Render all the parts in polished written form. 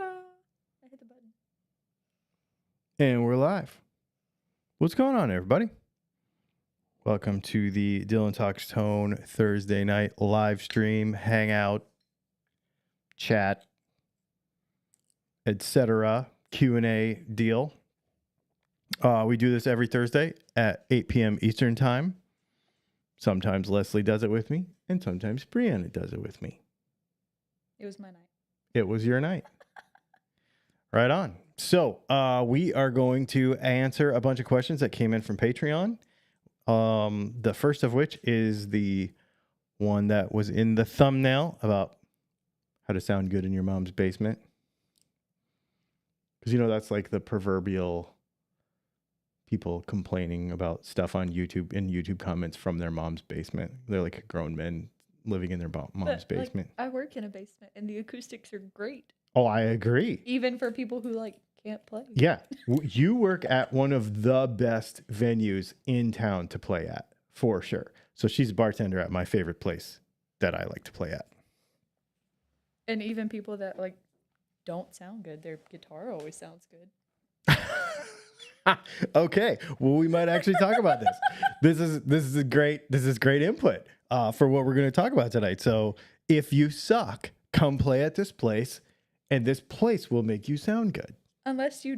Ta-da! I hit the button. And we're live. What's going on, everybody? Welcome to the Dylan Talks Tone Thursday night live stream, hangout, chat, etc. Q&A deal. We do this every Thursday at 8 p.m. Eastern Time. Sometimes Leslie does it with me, and sometimes Brianna does it with me. It was my night. It was your night. Right on. So we are going to answer a bunch of questions that came in from Patreon. The first of which is the one that was in the thumbnail about how to sound good in your mom's basement. Because, that's like the proverbial people complaining about stuff on YouTube in YouTube comments from their mom's basement. They're like grown men living in their mom's basement. I work in a basement and the acoustics are great. Oh, I agree. Even for people who can't play. Yeah. You work at one of the best venues in town to play at, for sure. So she's a bartender at my favorite place that I like to play at. And even people that don't sound good, their guitar always sounds good. Okay. Well, we might actually talk about this. This is great input for what we're going to talk about tonight. So if you suck, come play at this place, and this place will make you sound good. Unless you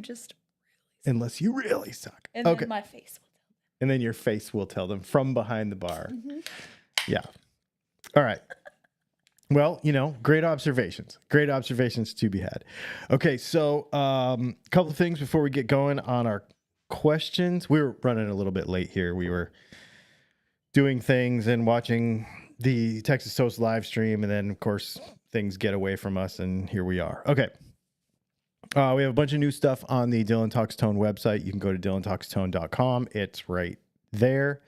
really suck. And then my face will tell them. And then your face will tell them from behind the bar. Mm-hmm. Yeah. All right. Well, great observations. Great observations to be had. Okay, so a couple of things before we get going on our questions. We were running a little bit late here. We were doing things and watching the Texas Toast live stream, and then, of course, things get away from us, and here we are. Okay. We have a bunch of new stuff on the Dylan Talks Tone website. You can go to dylantalkstone.com. It's right there.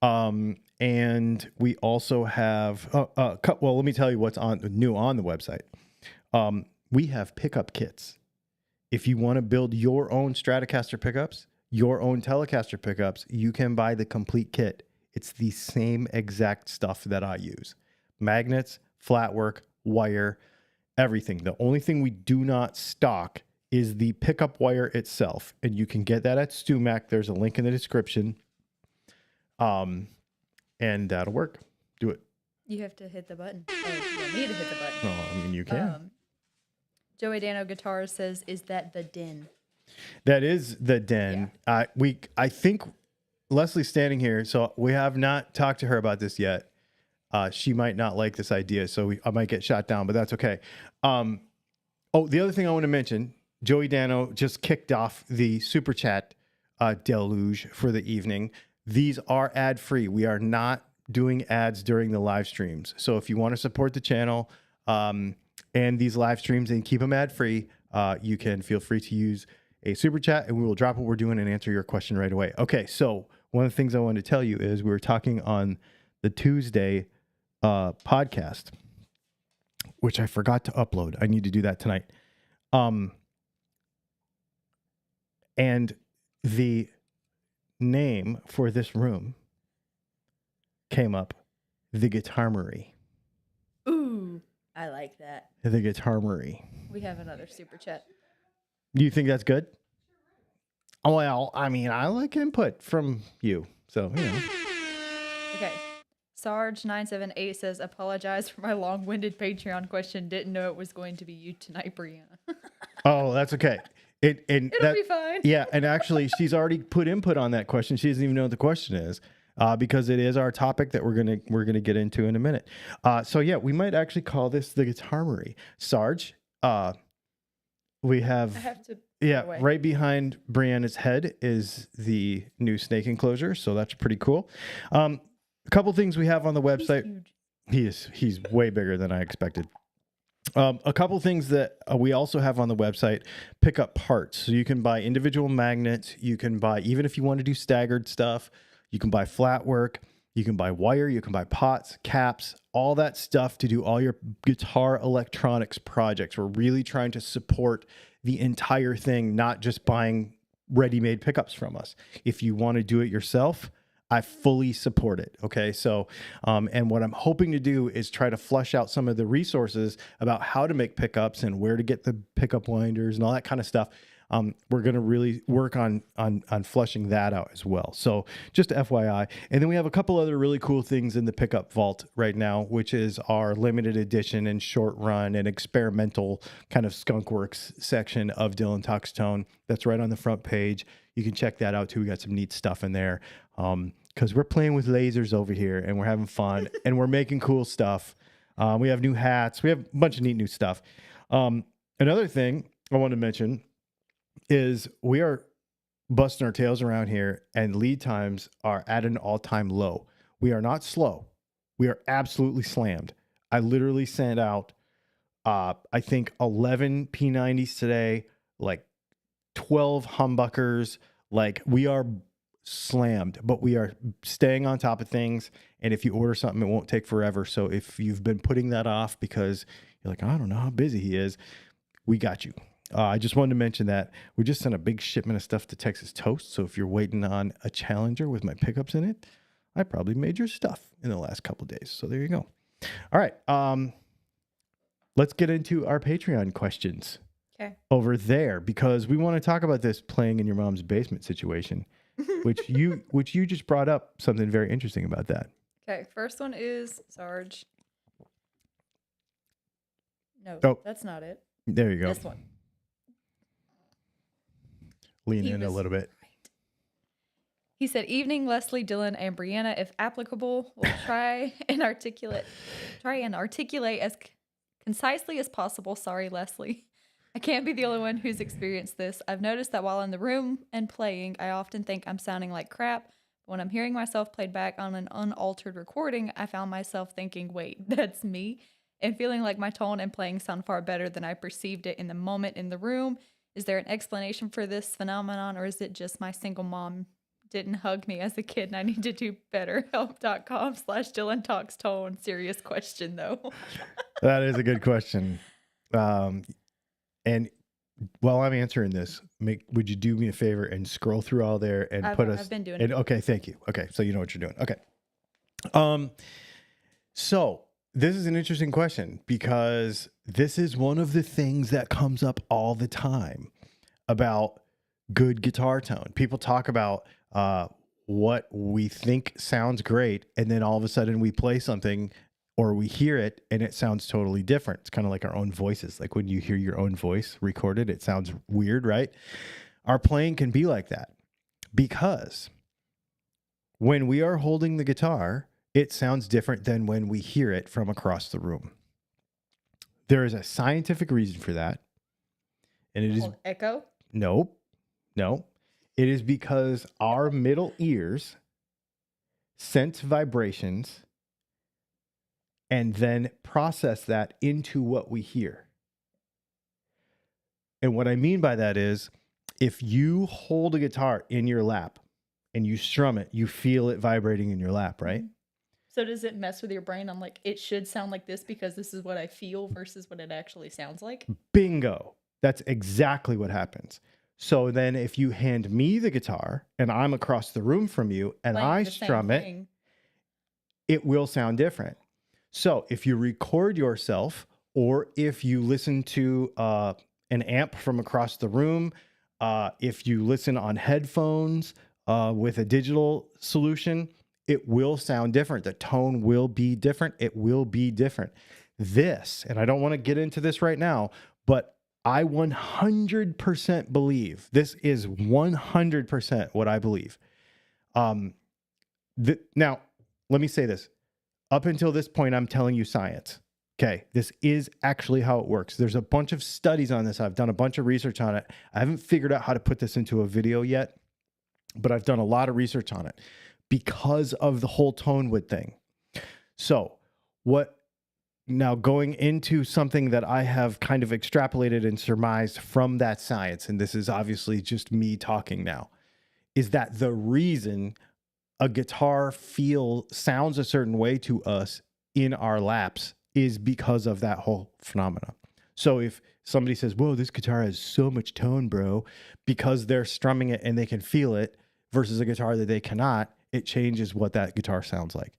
And we also have, let me tell you what's new on the website. We have pickup kits. If you want to build your own Stratocaster pickups, your own Telecaster pickups, you can buy the complete kit. It's the same exact stuff that I use. Magnets, flat work, wire, everything. The only thing we do not stock is the pickup wire itself. And you can get that at StewMac. There's a link in the description. And that'll work. Do it. You have to hit the button. Oh, you want me to hit the button. Oh, I mean, you can. Joey Dano Guitars says, "Is that the den?" That is the den. Yeah. I think Leslie's standing here, so we have not talked to her about this yet. She might not like this idea, so I might get shot down, but that's okay. The other thing I want to mention, Joey Dano just kicked off the Super Chat deluge for the evening. These are ad-free. We are not doing ads during the live streams. So if you want to support the channel and these live streams and keep them ad-free, you can feel free to use a Super Chat, and we will drop what we're doing and answer your question right away. Okay, so one of the things I wanted to tell you is we were talking on the Tuesday podcast, which I forgot to upload. I need to do that tonight. And the name for this room came up, the Guitarmery. Ooh, I like that. The Guitarmery. We have another Super Chat. Do you think that's good? Well, I mean, I like input from you, so, Okay. Sarge978 says, "Apologize for my long-winded Patreon question. Didn't know it was going to be you tonight, Brianna." Oh, that's okay. It'll be fine. Yeah, and actually, she's already put input on that question. She doesn't even know what the question is, because it is our topic that we're gonna get into in a minute. So yeah, we might actually call this the Guitarmery. Sarge, we have. I have to. Yeah, right behind Brianna's head is the new snake enclosure, so that's pretty cool. A couple things we have on the website. He's way bigger than I expected. A couple things that we also have on the website, pick up parts. So you can buy individual magnets. You can buy, even if you want to do staggered stuff, you can buy flat work. You can buy wire. You can buy pots, caps, all that stuff to do all your guitar electronics projects. We're really trying to support the entire thing, not just buying ready-made pickups from us. If you want to do it yourself, I fully support it. Okay. So, and what I'm hoping to do is try to flush out some of the resources about how to make pickups and where to get the pickup winders and all that kind of stuff. We're going to really work on flushing that out as well. So just FYI. And then we have a couple other really cool things in the pickup vault right now, which is our limited edition and short run and experimental kind of skunkworks section of Dylan Talks Tone. That's right on the front page. You can check that out too. We got some neat stuff in there. Because we're playing with lasers over here and we're having fun and we're making cool stuff. We have new hats. We have a bunch of neat new stuff. Another thing I want to mention is we are busting our tails around here and lead times are at an all-time low. We are not slow. We are absolutely slammed. I literally sent out, I think 11 P90s today, like 12 humbuckers. Like we are slammed, but we are staying on top of things. And if you order something, it won't take forever. So if you've been putting that off because you're like, I don't know how busy he is, we got you. I just wanted to mention that we just sent a big shipment of stuff to Texas Toast. So if you're waiting on a Challenger with my pickups in it, I probably made your stuff in the last couple of days. So there you go. All right. Let's get into our Patreon questions over there because we want to talk about this playing in your mom's basement situation. which you just brought up something very interesting about that. Okay, first one is Sarge. No, that's not it. There you go. This one. Lean in a little bit. Right. He said, "Evening, Leslie, Dylan, and Brianna. If applicable, will try and articulate as concisely as possible. Sorry, Leslie. I can't be the only one who's experienced this. I've noticed that while in the room and playing, I often think I'm sounding like crap. But when I'm hearing myself played back on an unaltered recording, I found myself thinking, wait, that's me? And feeling like my tone and playing sound far better than I perceived it in the moment in the room. Is there an explanation for this phenomenon, or is it just my single mom didn't hug me as a kid and I need to do better? Help.com/Dylan Talks Tone. Serious question, though." That is a good question. And while I'm answering this, would you do me a favor and scroll through all there and I've been doing it. Okay, thank you. Okay, so you know what you're doing. Okay. So this is an interesting question because this is one of the things that comes up all the time about good guitar tone. People talk about what we think sounds great, and then all of a sudden we play something or we hear it and it sounds totally different. It's kind of like our own voices. Like when you hear your own voice recorded, it sounds weird, right? Our playing can be like that because when we are holding the guitar, it sounds different than when we hear it from across the room. There is a scientific reason for that. And it is echo? No. It is because our middle ears sense vibrations and then process that into what we hear. And what I mean by that is if you hold a guitar in your lap and you strum it, you feel it vibrating in your lap, right? So does it mess with your brain? I'm like, it should sound like this because this is what I feel versus what it actually sounds like? Bingo. That's exactly what happens. So then if you hand me the guitar and I'm across the room from you and I strum it, it will sound different. So if you record yourself or if you listen to an amp from across the room, if you listen on headphones with a digital solution, it will sound different. The tone will be different. It will be different. This, and I don't want to get into this right now, but I 100% believe, this is 100% what I believe. Now, let me say this. Up until this point, I'm telling you science. Okay, this is actually how it works. There's a bunch of studies on this. I've done a bunch of research on it. I haven't figured out how to put this into a video yet, but I've done a lot of research on it because of the whole tone wood thing. So now going into something that I have kind of extrapolated and surmised from that science, and this is obviously just me talking now, is that the reason a guitar sounds a certain way to us in our laps is because of that whole phenomena. So if somebody says, whoa, this guitar has so much tone, bro, because they're strumming it and they can feel it versus a guitar that they cannot, it changes what that guitar sounds like.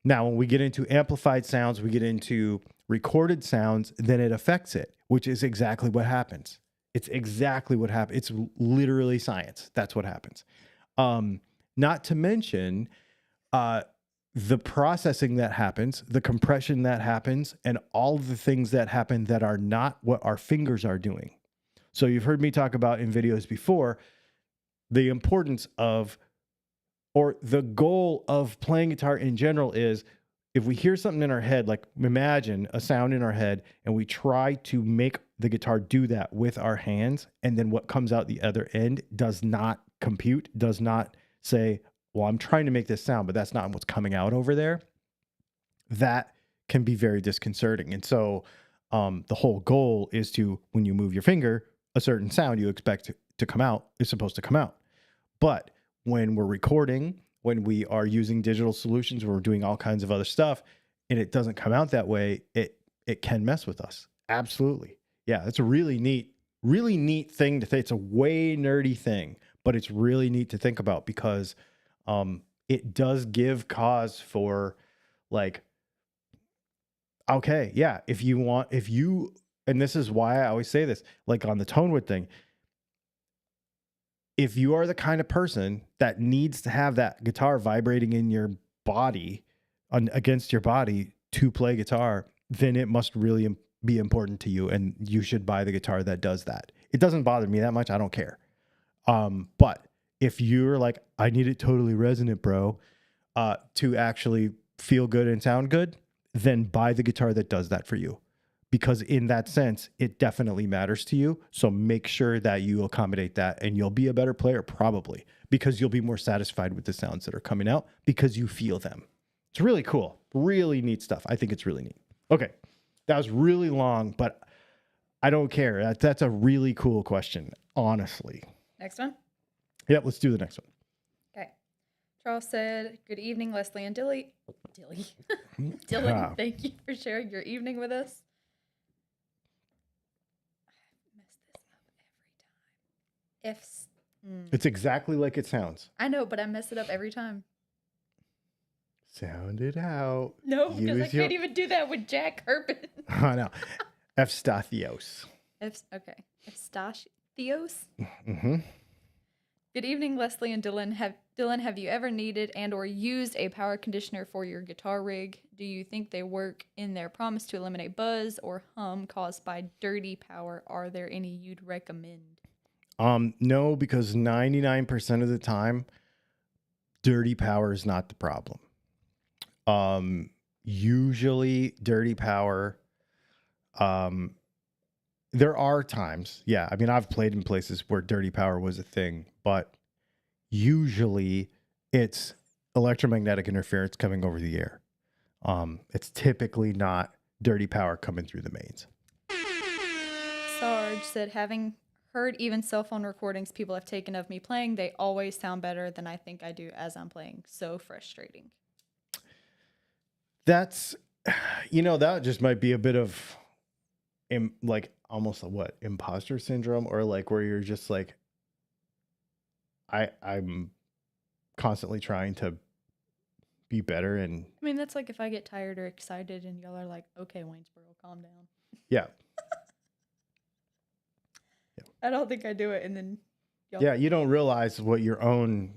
Now, when we get into amplified sounds, we get into recorded sounds, then it affects it, which is exactly what happens. It's exactly what happens. It's literally science. That's what happens. Not to mention the processing that happens, the compression that happens, and all of the things that happen that are not what our fingers are doing. So you've heard me talk about in videos before, the importance of, or the goal of playing guitar in general is, if we hear something in our head, like imagine a sound in our head, and we try to make the guitar do that with our hands, and then what comes out the other end does not compute, does not say, well, I'm trying to make this sound, but that's not what's coming out over there. That can be very disconcerting. And so the whole goal is to, when you move your finger, a certain sound you expect to come out is supposed to come out. But when we're recording, when we are using digital solutions, when we're doing all kinds of other stuff, and it doesn't come out that way, it can mess with us. Absolutely. Yeah, it's a really neat thing to think. It's a way nerdy thing, but it's really neat to think about because it does give cause for like, okay, yeah, and this is why I always say this, like on the tone wood thing, if you are the kind of person that needs to have that guitar vibrating in your body, against your body to play guitar, then it must really be important to you, and you should buy the guitar that does that. It doesn't bother me that much. I don't care. But if you're like, I need it totally resonant, bro, to actually feel good and sound good, then buy the guitar that does that for you. Because in that sense, it definitely matters to you. So make sure that you accommodate that, and you'll be a better player probably, because you'll be more satisfied with the sounds that are coming out because you feel them. It's really cool. Really neat stuff. I think it's really neat. Okay. That was really long, but I don't care. That's a really cool question, honestly. Next one? Yep, let's do the next one. Okay. Charles said, good evening, Leslie and Dylan, thank you for sharing your evening with us. It's exactly like it sounds. I know, but I mess it up every time. Sound it out. No, because I can't even do that with Jack Herpin. I know. Efstathios. Okay. Efstathios? Mm-hmm. Good evening, Leslie and Dylan. Have you ever needed and or used a power conditioner for your guitar rig? Do you think they work in their promise to eliminate buzz or hum caused by dirty power? Are there any you'd recommend? No, because 99% of the time, dirty power is not the problem. Usually dirty power, there are times, yeah. I mean, I've played in places where dirty power was a thing, but usually it's electromagnetic interference coming over the air. It's typically not dirty power coming through the mains. Sarge said, having heard even cell phone recordings people have taken of me playing, they always sound better than I think I do as I'm playing. So frustrating. That's, that just might be a bit of like almost what, imposter syndrome, or like where you're just like, I'm constantly trying to be better. And I mean, that's like if I get tired or excited and y'all are like, okay, Waynesboro, calm down. Yeah. I don't think I do it. And then yeah, you don't realize what your own,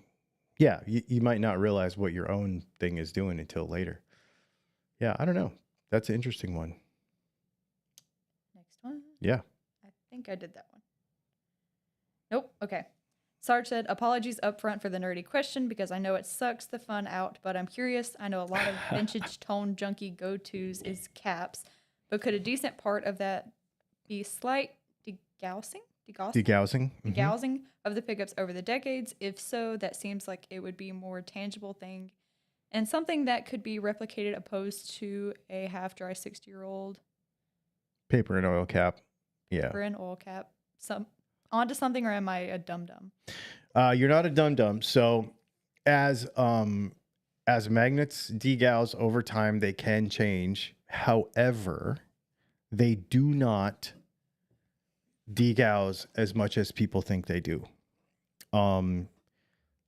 you might not realize what your own thing is doing until later. Yeah, I don't know. That's an interesting one. Next one? Yeah. I think I did that one. Nope. Okay. Sarge said, apologies up front for the nerdy question because I know it sucks the fun out, but I'm curious. I know a lot of vintage tone junkie go-tos is caps, but could a decent part of that be slight degaussing of the pickups over the decades? If so, that seems like it would be a more tangible thing and something that could be replicated opposed to a half-dry 60-year-old paper and oil cap. Yeah. Paper and oil cap. Onto something, or am I a dum-dum? You're not a dum-dum. So as magnets degauss over time, they can change. However, they do not degauss as much as people think they do.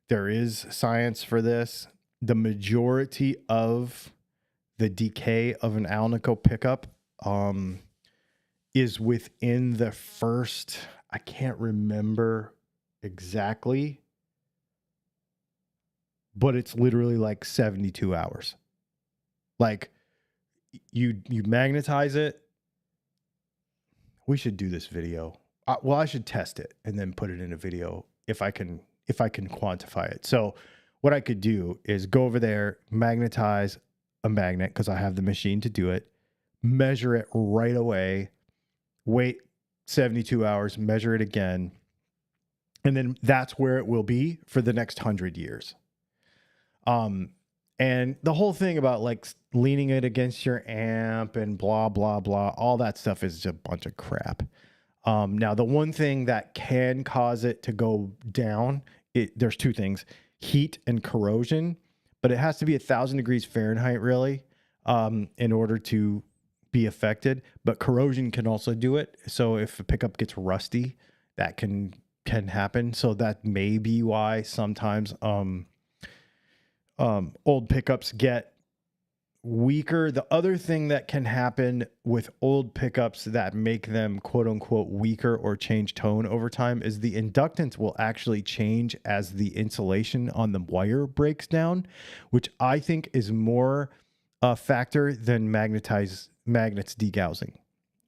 there is science for this. The majority of the decay of an Alnico pickup is within the first, I can't remember exactly, but it's literally like 72 hours. Like you magnetize it. We should do this video. Well, I should test it and then put it in a video if I can quantify it. So what I could do is go over there, magnetize a magnet because I have the machine to do it, measure it right away, wait 72 hours, measure it again, and then that's where it will be for the next 100 years. And the whole thing about like leaning it against your amp and blah, blah, blah, all that stuff is just a bunch of crap. Now, the one thing that can cause it to go down, there's two things, heat and corrosion, but it has to be 1,000 degrees Fahrenheit really in order to be affected. But corrosion can also do it. So if a pickup gets rusty, that can happen. So that may be why sometimes old pickups get weaker. The other thing that can happen with old pickups that make them quote unquote weaker or change tone over time is the inductance will actually change as the insulation on the wire breaks down, which I think is more a factor than magnets degaussing,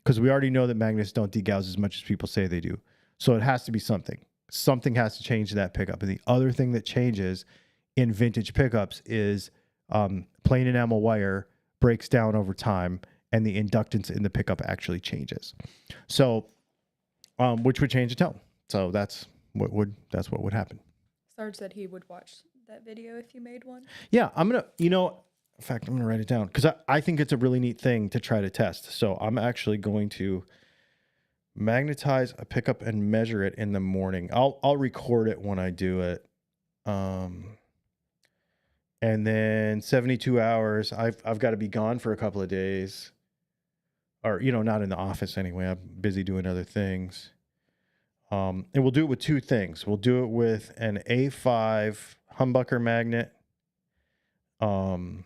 because we already know that magnets don't degauss as much as people say they do. So it has to be something. Something has to change that pickup. And the other thing that changes in vintage pickups is plain enamel wire breaks down over time and the inductance in the pickup actually changes. So, which would change the tone. So that's what would happen. Sarge said he would watch that video if you made one. Yeah, I'm going to, in fact, I'm going to write it down because I think it's a really neat thing to try to test. So I'm actually going to magnetize a pickup and measure it in the morning. I'll record it when I do it. And then 72 hours, I've got to be gone for a couple of days, or, not in the office anyway. I'm busy doing other things. And we'll do it with two things. We'll do it with an A5 humbucker magnet. And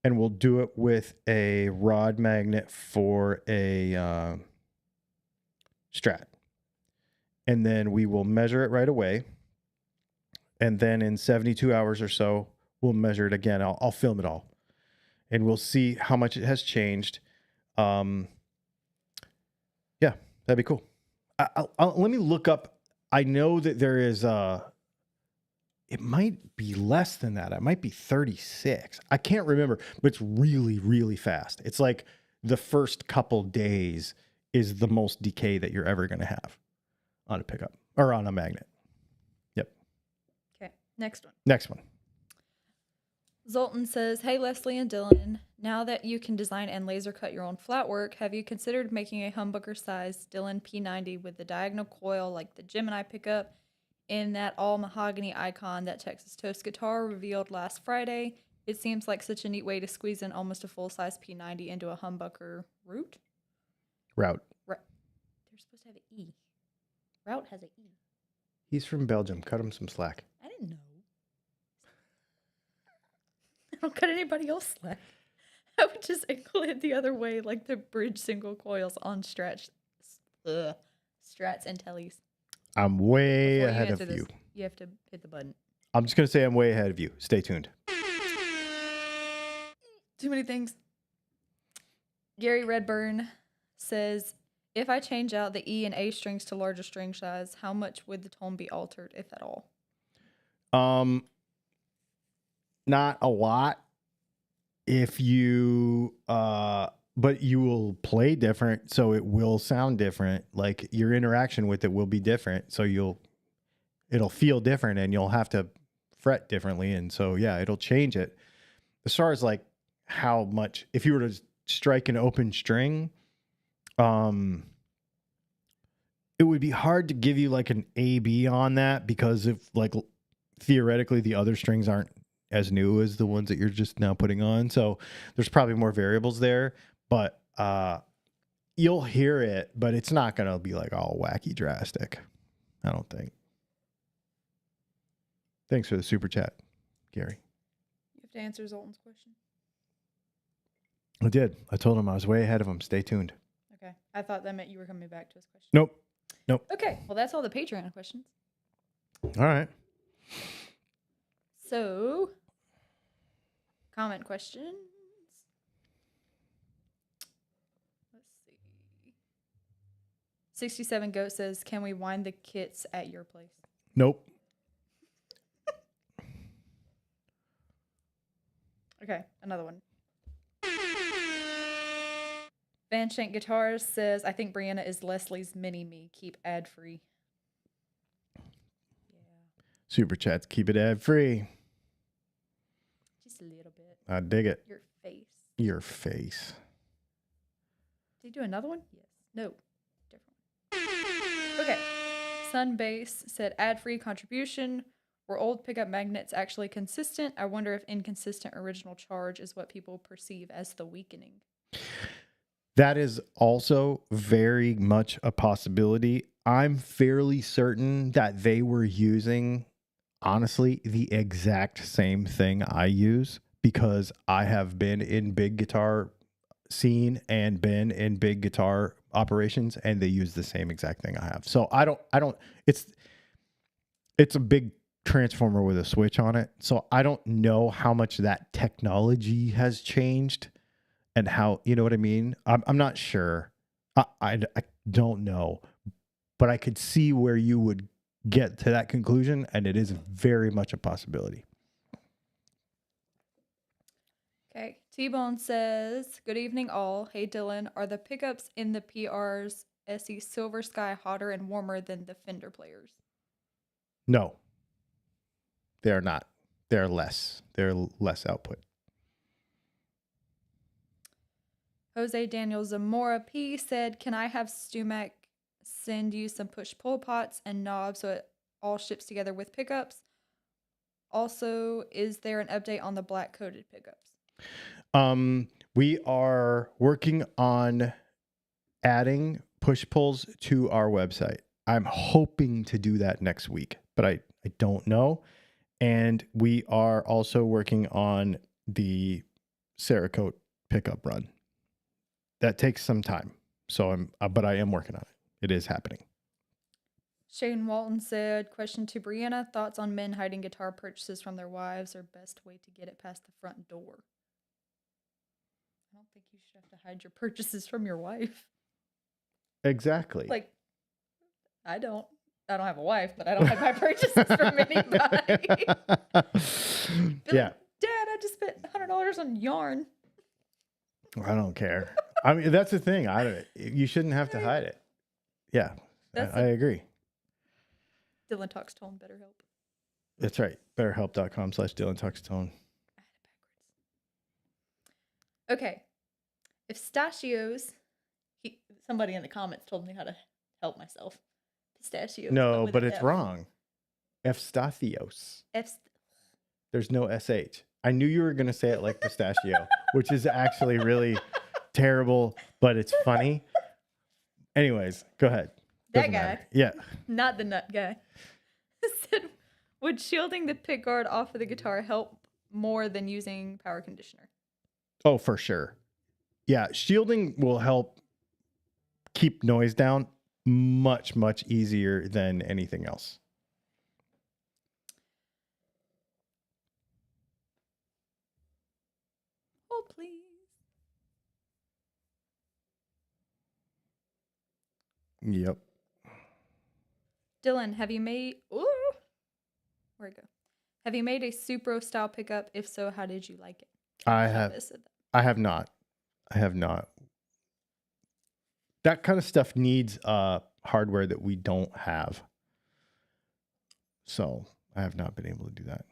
we'll do it with a rod magnet for a Strat. And then we will measure it right away. And then in 72 hours or so, we'll measure it again. I'll film it all. And we'll see how much it has changed. Yeah, that'd be cool. Let me look up. I know that there is it might be less than that. It might be 36. I can't remember, but it's really, really fast. It's like the first couple days is the most decay that you're ever going to have on a pickup or on a magnet. Next one. Zoltan says, "Hey, Leslie and Dylan, now that you can design and laser cut your own flat work, have you considered making a humbucker size Dylan P90 with the diagonal coil like the Gemini pickup in that all mahogany icon that Texas Toast Guitar revealed last Friday? It seems like such a neat way to squeeze in almost a full-size P90 into a humbucker route. They're supposed to have an E. Route has an E. He's from Belgium. Cut him some slack. I didn't know. I don't cut anybody else slack. I would just angle it the other way like the bridge single coils on Strats and Tellies. I'm way ahead of you. You have to hit the button. I'm just going to say I'm way ahead of you. Stay tuned. Too many things. Gary Redburn says, if I change out the E and A strings to larger string size, how much would the tone be altered, if at all? Not a lot. If you, but you will play different, so it will sound different. Like your interaction with it will be different, so it'll feel different, and you'll have to fret differently, and so yeah, it'll change it. As far as like how much, if you were to strike an open string, it would be hard to give you like an A/B on that, because if like theoretically the other strings aren't as new as the ones that you're just now putting on, so there's probably more variables there, but you'll hear it, but it's not gonna be like all wacky drastic, I don't think. Thanks for the super chat, Gary. You have to answer Zoltan's question. I did. I told him I was way ahead of him. Stay tuned. Okay. I thought that meant you were coming back to his question. Nope. Okay. Well, that's all the Patreon questions. All right. So, comment questions. Let's see. 67 Goat says, can we wind the kits at your place? Nope. Okay, another one. Van Shank Guitars says, I think Brianna is Leslie's mini-me. Keep ad-free. Yeah. Super chats. Keep it ad free. Just a little bit. I dig it. Your face. Your face. Did he do another one? Yes. No. Different one. Okay. Sunbase said, ad-free contribution. Were old pickup magnets actually consistent? I wonder if inconsistent original charge is what people perceive as the weakening. That is also very much a possibility. I'm fairly certain that they were using, honestly, the exact same thing I use, because I have been in big guitar scene and been in big guitar operations, and they use the same exact thing I have. So I don't, it's a big transformer with a switch on it. So I don't know how much that technology has changed and how, you know what I mean? I'm not sure. I don't know, but I could see where you would get to that conclusion, and it is very much a possibility. Okay. T-Bone says, good evening all. Hey Dylan, are the pickups in the PR's SE Silver Sky hotter and warmer than the Fender players? No, they're not. They're less. They're less output. Jose Daniel Zamora P said, can I have Stumac send you some push-pull pots and knobs so it all ships together with pickups? Also, is there an update on the black-coated pickups? We are working on adding push-pulls to our website. I'm hoping to do that next week, but I don't know. And we are also working on the Cerakote pickup run. That takes some time. So but I am working on it. It is happening. Shane Walton said, question to Brianna, thoughts on men hiding guitar purchases from their wives or best way to get it past the front door? I don't think you should have to hide your purchases from your wife. Exactly. Like, I don't have a wife, but I don't hide my purchases from anybody. Yeah. Dad, I just spent $100 on yarn. I don't care. I mean, that's the thing. You shouldn't have to hide it. Yeah, I agree. Dylan Talks Tone, BetterHelp. That's right. BetterHelp.com/Dylan Talks Tone. I had it backwards. Okay. If pistachios, somebody in the comments told me how to help myself. Pistachios. No, but it's wrong. Efstathios. There's no SH. I knew you were going to say it like pistachio, which is actually really terrible, but it's funny. Anyways, go ahead. That guy. Yeah. Not the nut guy. Said, would shielding the pick guard off of the guitar help more than using power conditioner? Oh, for sure. Yeah. Shielding will help keep noise down much, much easier than anything else. Oh, please. Yep. Dylan, have you made... Ooh! Where'd it go? Have you made a Supro style pickup? If so, how did you like it? I have not. I have not. That kind of stuff needs hardware that we don't have. So I have not been able to do that.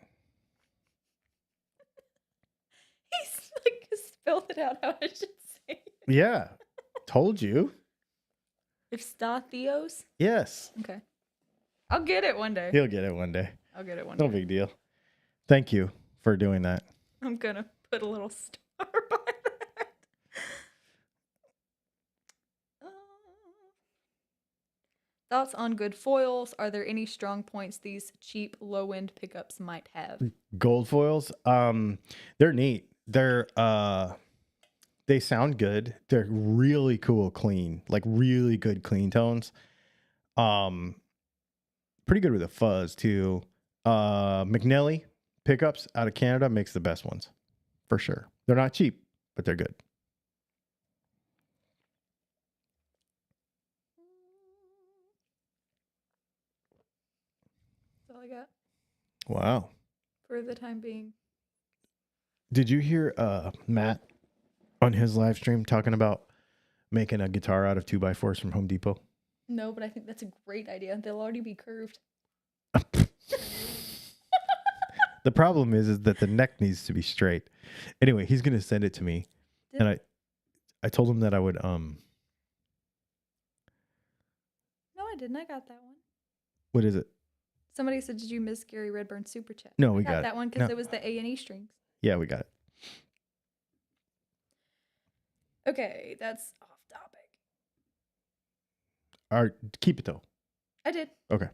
He's like spelled it out how I should say it. Yeah. Told you. Efstathios? Yes. Okay. I'll get it one day. He'll get it one day. I'll get it one day. No big deal. Thank you for doing that. I'm going to put a little star by that. Thoughts on good foils? Are there any strong points these cheap low-end pickups might have? Gold foils, they're neat. They sound good. They're really cool, clean, like really good clean tones. Pretty good with the fuzz too. McNelly pickups out of Canada makes the best ones for sure. They're not cheap, but they're good. That's all I got Wow. for the time being. Did you hear Matt on his live stream talking about making a guitar out of 2x4s from Home Depot? No, but I think that's a great idea. They'll already be curved. The problem is that the neck needs to be straight. Anyway, he's gonna send it to me, and I told him that I would No, I didn't. I got that one. What is it? Somebody said, "Did you miss Gary Redburn's super chat?" No, we I got that it. one because No. it was the A&E strings. Yeah, we got it. Okay, that's off topic. All right, keep it though. I did. Okay.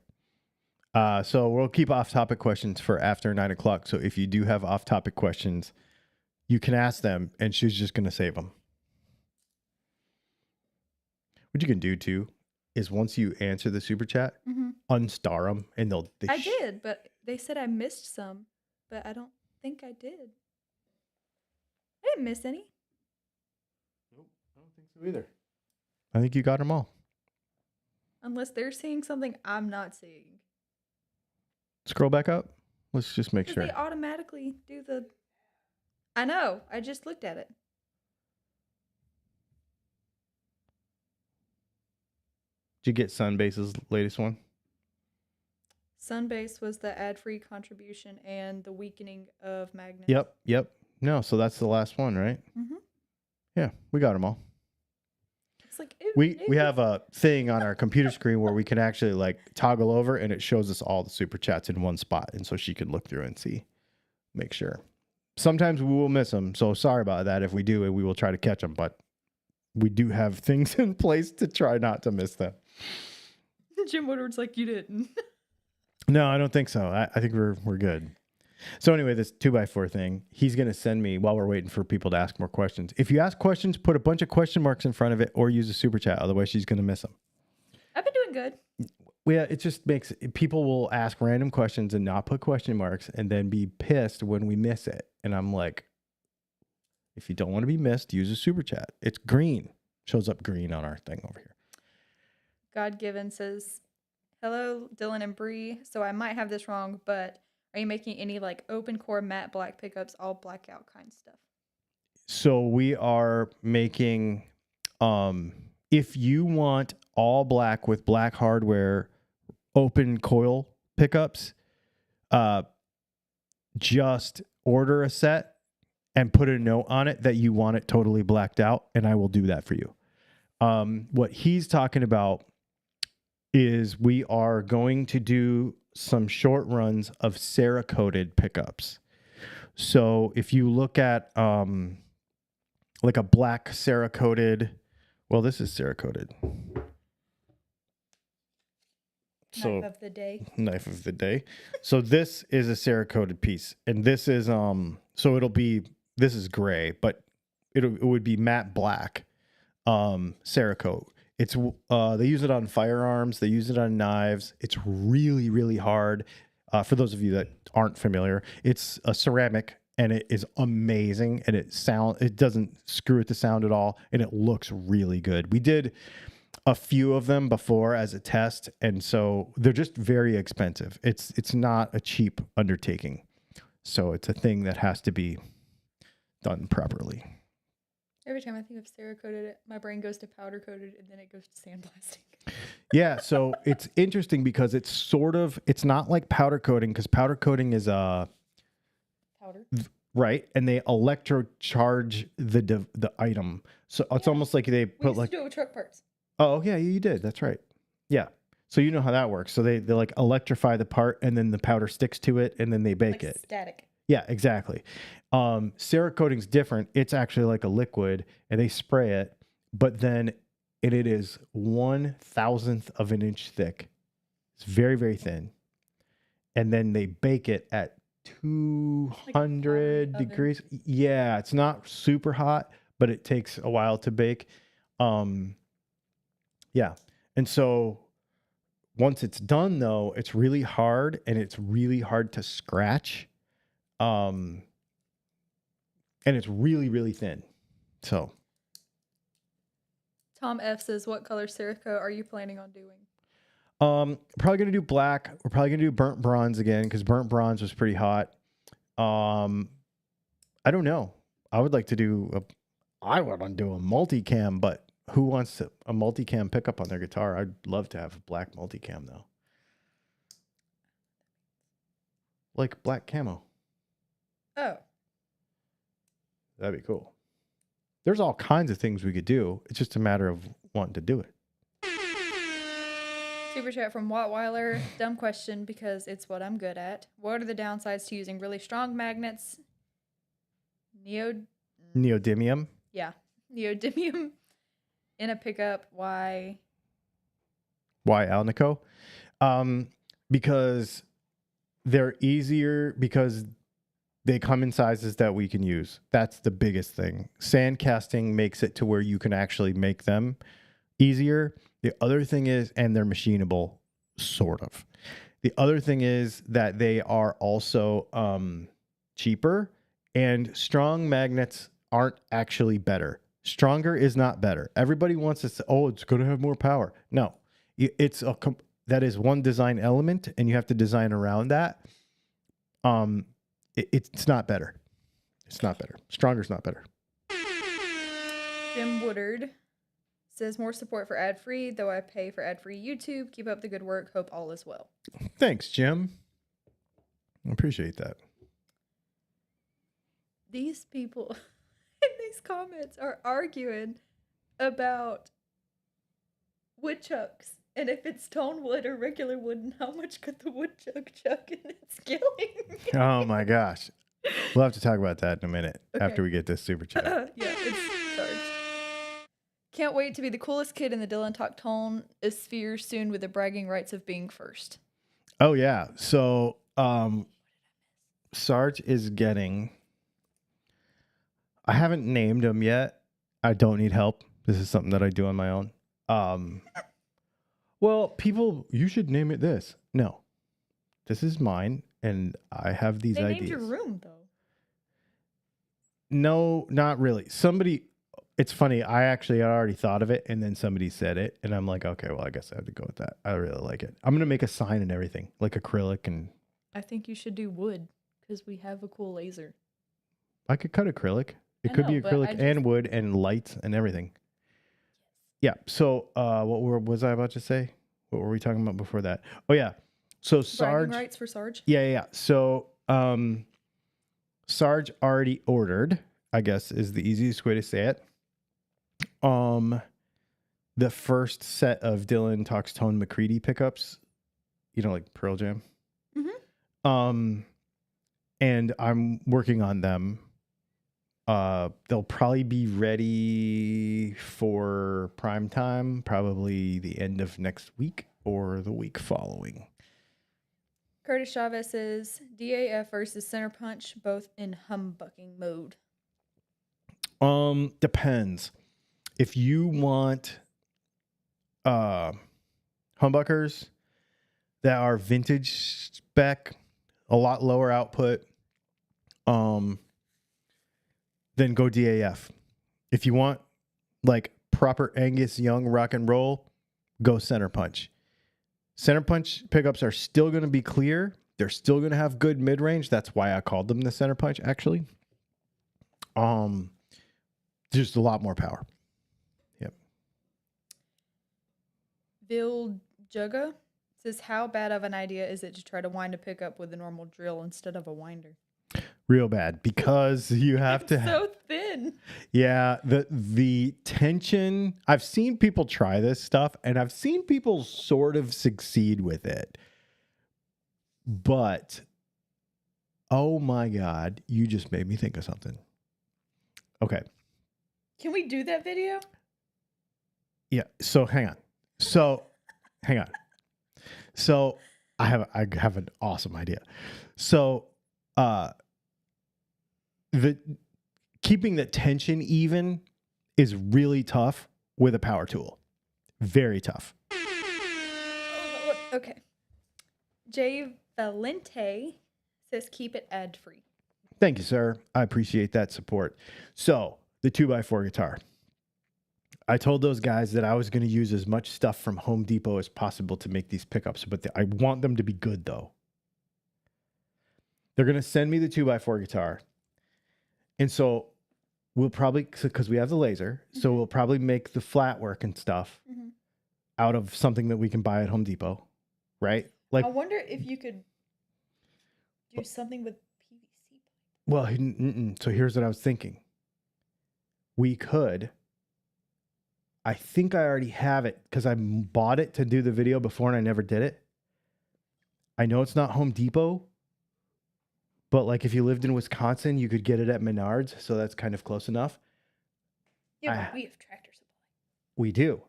So we'll keep off-topic questions for after 9 o'clock. So if you do have off-topic questions, you can ask them, and she's just going to save them. What you can do, too, is once you answer the super chat, unstar them, and they'll... I did, but they said I missed some, but I don't think I did. I didn't miss any. Nope, I don't think so either. I think you got them all. Unless they're seeing something I'm not seeing. Scroll back up. Let's just make sure. They automatically do the... I know. I just looked at it. Did you get Sunbase's latest one? Sunbase was the ad-free contribution and the weakening of magnets. Yep. No, so that's the last one, right? Mm-hmm. Yeah, we got them all. It's like, ew, We have a thing on our computer screen where we can actually like toggle over, and it shows us all the super chats in one spot, and so she can look through and see, make sure. Sometimes we will miss them, so sorry about that. If we do, we will try to catch them, but we do have things in place to try not to miss them. Jim Woodward's like, you didn't. No, I don't think so. I think we're good. So anyway, this 2x4 thing, he's going to send me while we're waiting for people to ask more questions. If you ask questions, put a bunch of question marks in front of it or use a super chat. Otherwise, she's going to miss them. I've been doing good. Yeah, it just makes people will ask random questions and not put question marks and then be pissed when we miss it. And I'm like, if you don't want to be missed, use a super chat. It's green. Shows up green on our thing over here. God Given says, hello, Dylan and Bree. So I might have this wrong, but are you making any like open core matte black pickups, all blackout kind of stuff? So we are making, if you want all black with black hardware, open coil pickups, just order a set and put a note on it that you want it totally blacked out, and I will do that for you. What he's talking about is we are going to do some short runs of Cerakoted pickups. So if you look at like a black Cerakoted, well, this is Cerakoted. So Knife of the day. Knife of the day. So this is a Cerakoted piece, and this is so it'll be, this is gray, but it would be matte black Cerakote. It's they use it on firearms, they use it on knives. It's really, really hard. For those of you that aren't familiar, it's a ceramic and it is amazing, and it doesn't screw with the sound at all, and it looks really good. We did a few of them before as a test, and so they're just very expensive. It's not a cheap undertaking. So it's a thing that has to be done properly. Every time I think of Cerakoted, my brain goes to powder coated and then it goes to sandblasting. Yeah, so it's interesting because it's not like powder coating, because powder coating is powder. Right, and they electrocharge the item. So it's almost like they put like do it with truck parts. Oh, yeah, you did. That's right. Yeah. So you know how that works. So they like electrify the part, and then the powder sticks to it, and then they bake it. Static. Yeah, exactly. Cerakoting's different. It's actually like a liquid, and they spray it, but then and it is 1/1000th of an inch thick. It's very, very thin. And then they bake it at 200 degrees. Yeah, it's not super hot, but it takes a while to bake. Yeah. And so once it's done, though, it's really hard, and it's really hard to scratch. And it's really, really thin. So Tom F says, what color Cerakote are you planning on doing? probably gonna do black. We're probably gonna do burnt bronze again, because burnt bronze was pretty hot. I don't know. I want to do a multicam, but who wants a multicam pickup on their guitar? I'd love to have a black multicam though. Like black camo. Oh. That'd be cool. There's all kinds of things we could do. It's just a matter of wanting to do it. Super chat from Wattweiler. Dumb question because it's what I'm good at. What are the downsides to using really strong magnets? Neodymium. Yeah. Neodymium in a pickup. Why? Why Alnico? Because they're easier, because they come in sizes that we can use. That's the biggest thing. Sand casting makes it to where you can actually make them easier. The other thing is, and they're machinable, sort of. The other thing is that they are also cheaper, and strong magnets aren't actually better. Stronger is not better. Everybody wants to say, oh, it's going to have more power. No, that is one design element, and you have to design around that. It's not better. It's not better. Stronger's not better. Jim Woodard says, more support for ad-free, though I pay for ad-free YouTube. Keep up the good work. Hope all is well. Thanks, Jim. I appreciate that. These people in these comments are arguing about woodchucks and if it's stone wood or regular wood, and how much could the woodchuck chuck in its killing. Oh my gosh. We'll have to talk about that in a minute after we get this super chat. Yeah, it's Sarge. Can't wait to be the coolest kid in the Dylan Talk Tone sphere soon with the bragging rights of being first. Oh yeah. So Sarge is getting, I haven't named him yet. I don't need help. This is something that I do on my own. Well, people, you should name it this. No. This is mine, and I have these ideas. They named your room though. No, not really. It's funny. I actually had already thought of it, and then somebody said it, and I'm like, okay, well, I guess I have to go with that. I really like it. I'm going to make a sign and everything, like acrylic. And I think you should do wood, because we have a cool laser. I could cut acrylic. It could be acrylic and wood and lights and everything. Yeah. So what was I about to say? What were we talking about before that? Oh, yeah. So Sarge. Bragging rights for Sarge? Yeah. So Sarge already ordered, I guess is the easiest way to say it. The first set of Dylan Talks Tone McCready pickups, like Pearl Jam. Mm-hmm. And I'm working on them. They'll probably be ready for prime time, probably the end of next week or the week following. Curtis Chavez says, DAF versus center punch, both in humbucking mode. Depends. If you want humbuckers that are vintage spec, a lot lower output, then go DAF. If you want like proper Angus Young rock and roll, go center punch. Center punch pickups are still going to be clear. They're still going to have good mid-range. That's why I called them the center punch, actually. Just a lot more power. Yep. Bill Jugga says, how bad of an idea is it to try to wind a pickup with a normal drill instead of a winder? Real bad, because you have to so thin. Yeah, the tension. I've seen people try this stuff, and I've seen people sort of succeed with it. But oh my God, you just made me think of something. Okay. Can we do that video? Yeah. So hang on. So I have an awesome idea. So the keeping the tension even is really tough with a power tool. Very tough. Okay. Jay Valente says keep it ad free. Thank you, sir. I appreciate that support. So the 2x4 guitar. I told those guys that I was going to use as much stuff from Home Depot as possible to make these pickups, but I want them to be good, though. They're going to send me the 2x4 guitar. And so we'll probably, because we have the laser, so we'll probably make the flat work and stuff out of something that we can buy at Home Depot, right? Like, I wonder if you could do something with PVC. Well, so here's what I was thinking. We could. I think I already have it because I bought it to do the video before and I never did it. I know it's not Home Depot, but like if you lived in Wisconsin, you could get it at Menards. So that's kind of close enough. Yeah, but we have Tractor Supply. We do.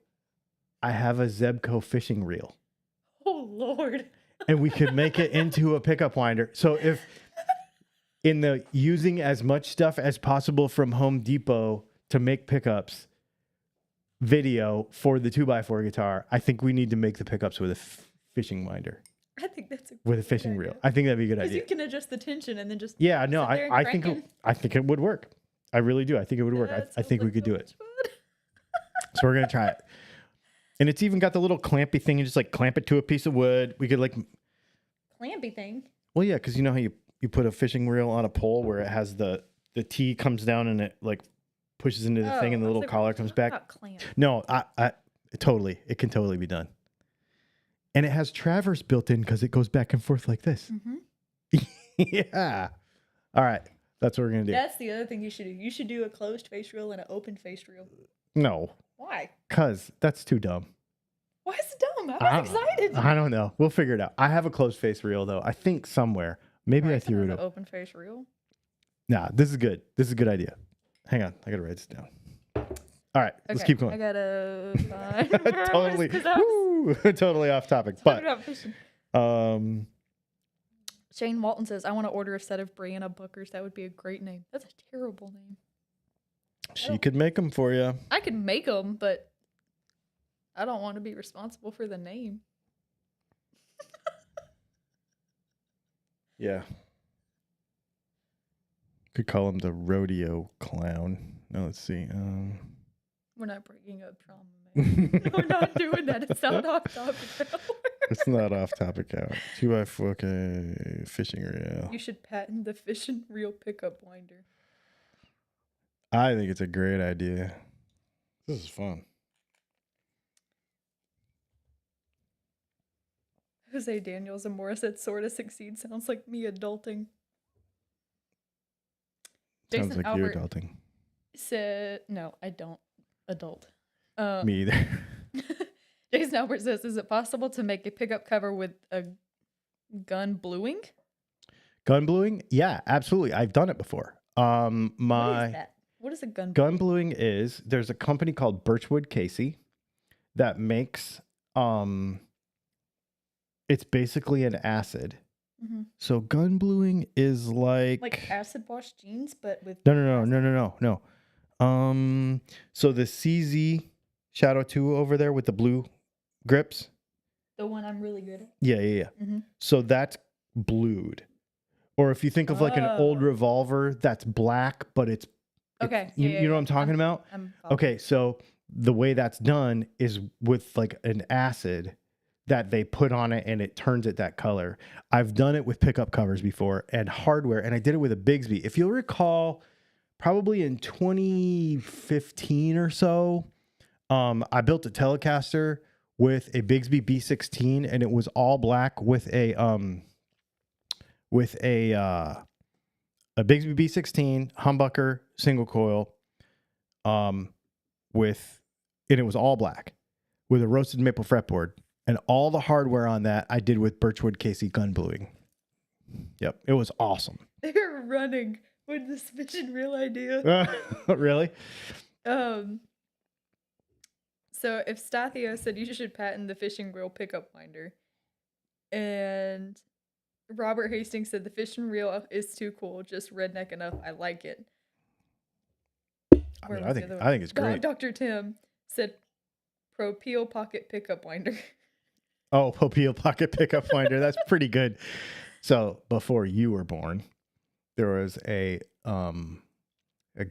I have a Zebco fishing reel. Oh, Lord. And we could make it into a pickup winder. So if in the using as much stuff as possible from Home Depot to make pickups video for the 2x4 guitar, I think we need to make the pickups with a fishing winder. I think that's with a fishing reel. I think that'd be a good idea. Because you can adjust the tension and then just I think it would work. I really do. I think it would work. I think we could do it. So we're gonna try it. And it's even got the little clampy thing. You just like clamp it to a piece of wood. We could like clampy thing. Well, yeah, because you know how you put a fishing reel on a pole where it has the T comes down and it like pushes into the thing and the little collar comes back. No, I totally. It can totally be done. And it has traverse built in because it goes back and forth like this. Yeah. All right. That's what we're going to do. That's the other thing you should do. You should do a closed face reel and an open face reel. No. Why? Because that's too dumb. Why is it dumb? I was excited. I don't know. We'll figure it out. I have a closed face reel, though. I think somewhere. Maybe I threw it up. Open face reel? Nah, this is good. This is a good idea. Hang on. I got to write this down. All right. Let's keep going. I got to find totally off topic. But Shane Walton says, I want to order a set of Brianna Bookers. That would be a great name. That's a terrible name. She could make them for you. I could make them, but I don't want to be responsible for the name. Yeah. Could call him the rodeo clown. No, let's see. We're not breaking up trauma, man. We're not doing that. It's not off topic. It's not off topic out. 2x4, okay. Fishing reel. You should patent the fishing reel pickup winder. I think it's a great idea. This is fun. Jose Daniels and Morris said sort of succeed. Sounds like me adulting. Sounds Jason like Albert you adulting. Said, no, I don't adult. Me either. Jason Albert says, is it possible to make a pickup cover with a gun bluing? Gun bluing? Yeah, absolutely. I've done it before. What is that? What is a gun bluing? Gun bluing is, there's a company called Birchwood Casey that makes, it's basically an acid. Mm-hmm. So gun bluing is like acid wash jeans, but with no. So the CZ Shadow 2 over there with the blue grips. The one I'm really good at. Yeah. Mm-hmm. So that's blued. Or if you think of like an old revolver, that's black, but it's okay. You know what I'm talking about? Okay, so the way that's done is with like an acid that they put on it and it turns it that color. I've done it with pickup covers before and hardware, and I did it with a Bigsby. If you'll recall, probably in 2015 or so, I built a Telecaster with a Bigsby B16, and it was all black with a Bigsby B16 humbucker single coil, and it was all black with a roasted maple fretboard. And all the hardware on that I did with Birchwood Casey gun bluing. Yep, it was awesome. They're running with this fishing reel idea. Really? So if Stathio said you should patent the fishing reel pickup winder, and Robert Hastings said the fishing reel is too cool, just redneck enough. I like it. I Where mean, was the other one? I think it's great. Dr. Tim said Pro Peel Pocket Pickup Winder. Oh, Popeel Pocket Pickup Finder. That's pretty good. So before you were born, there was a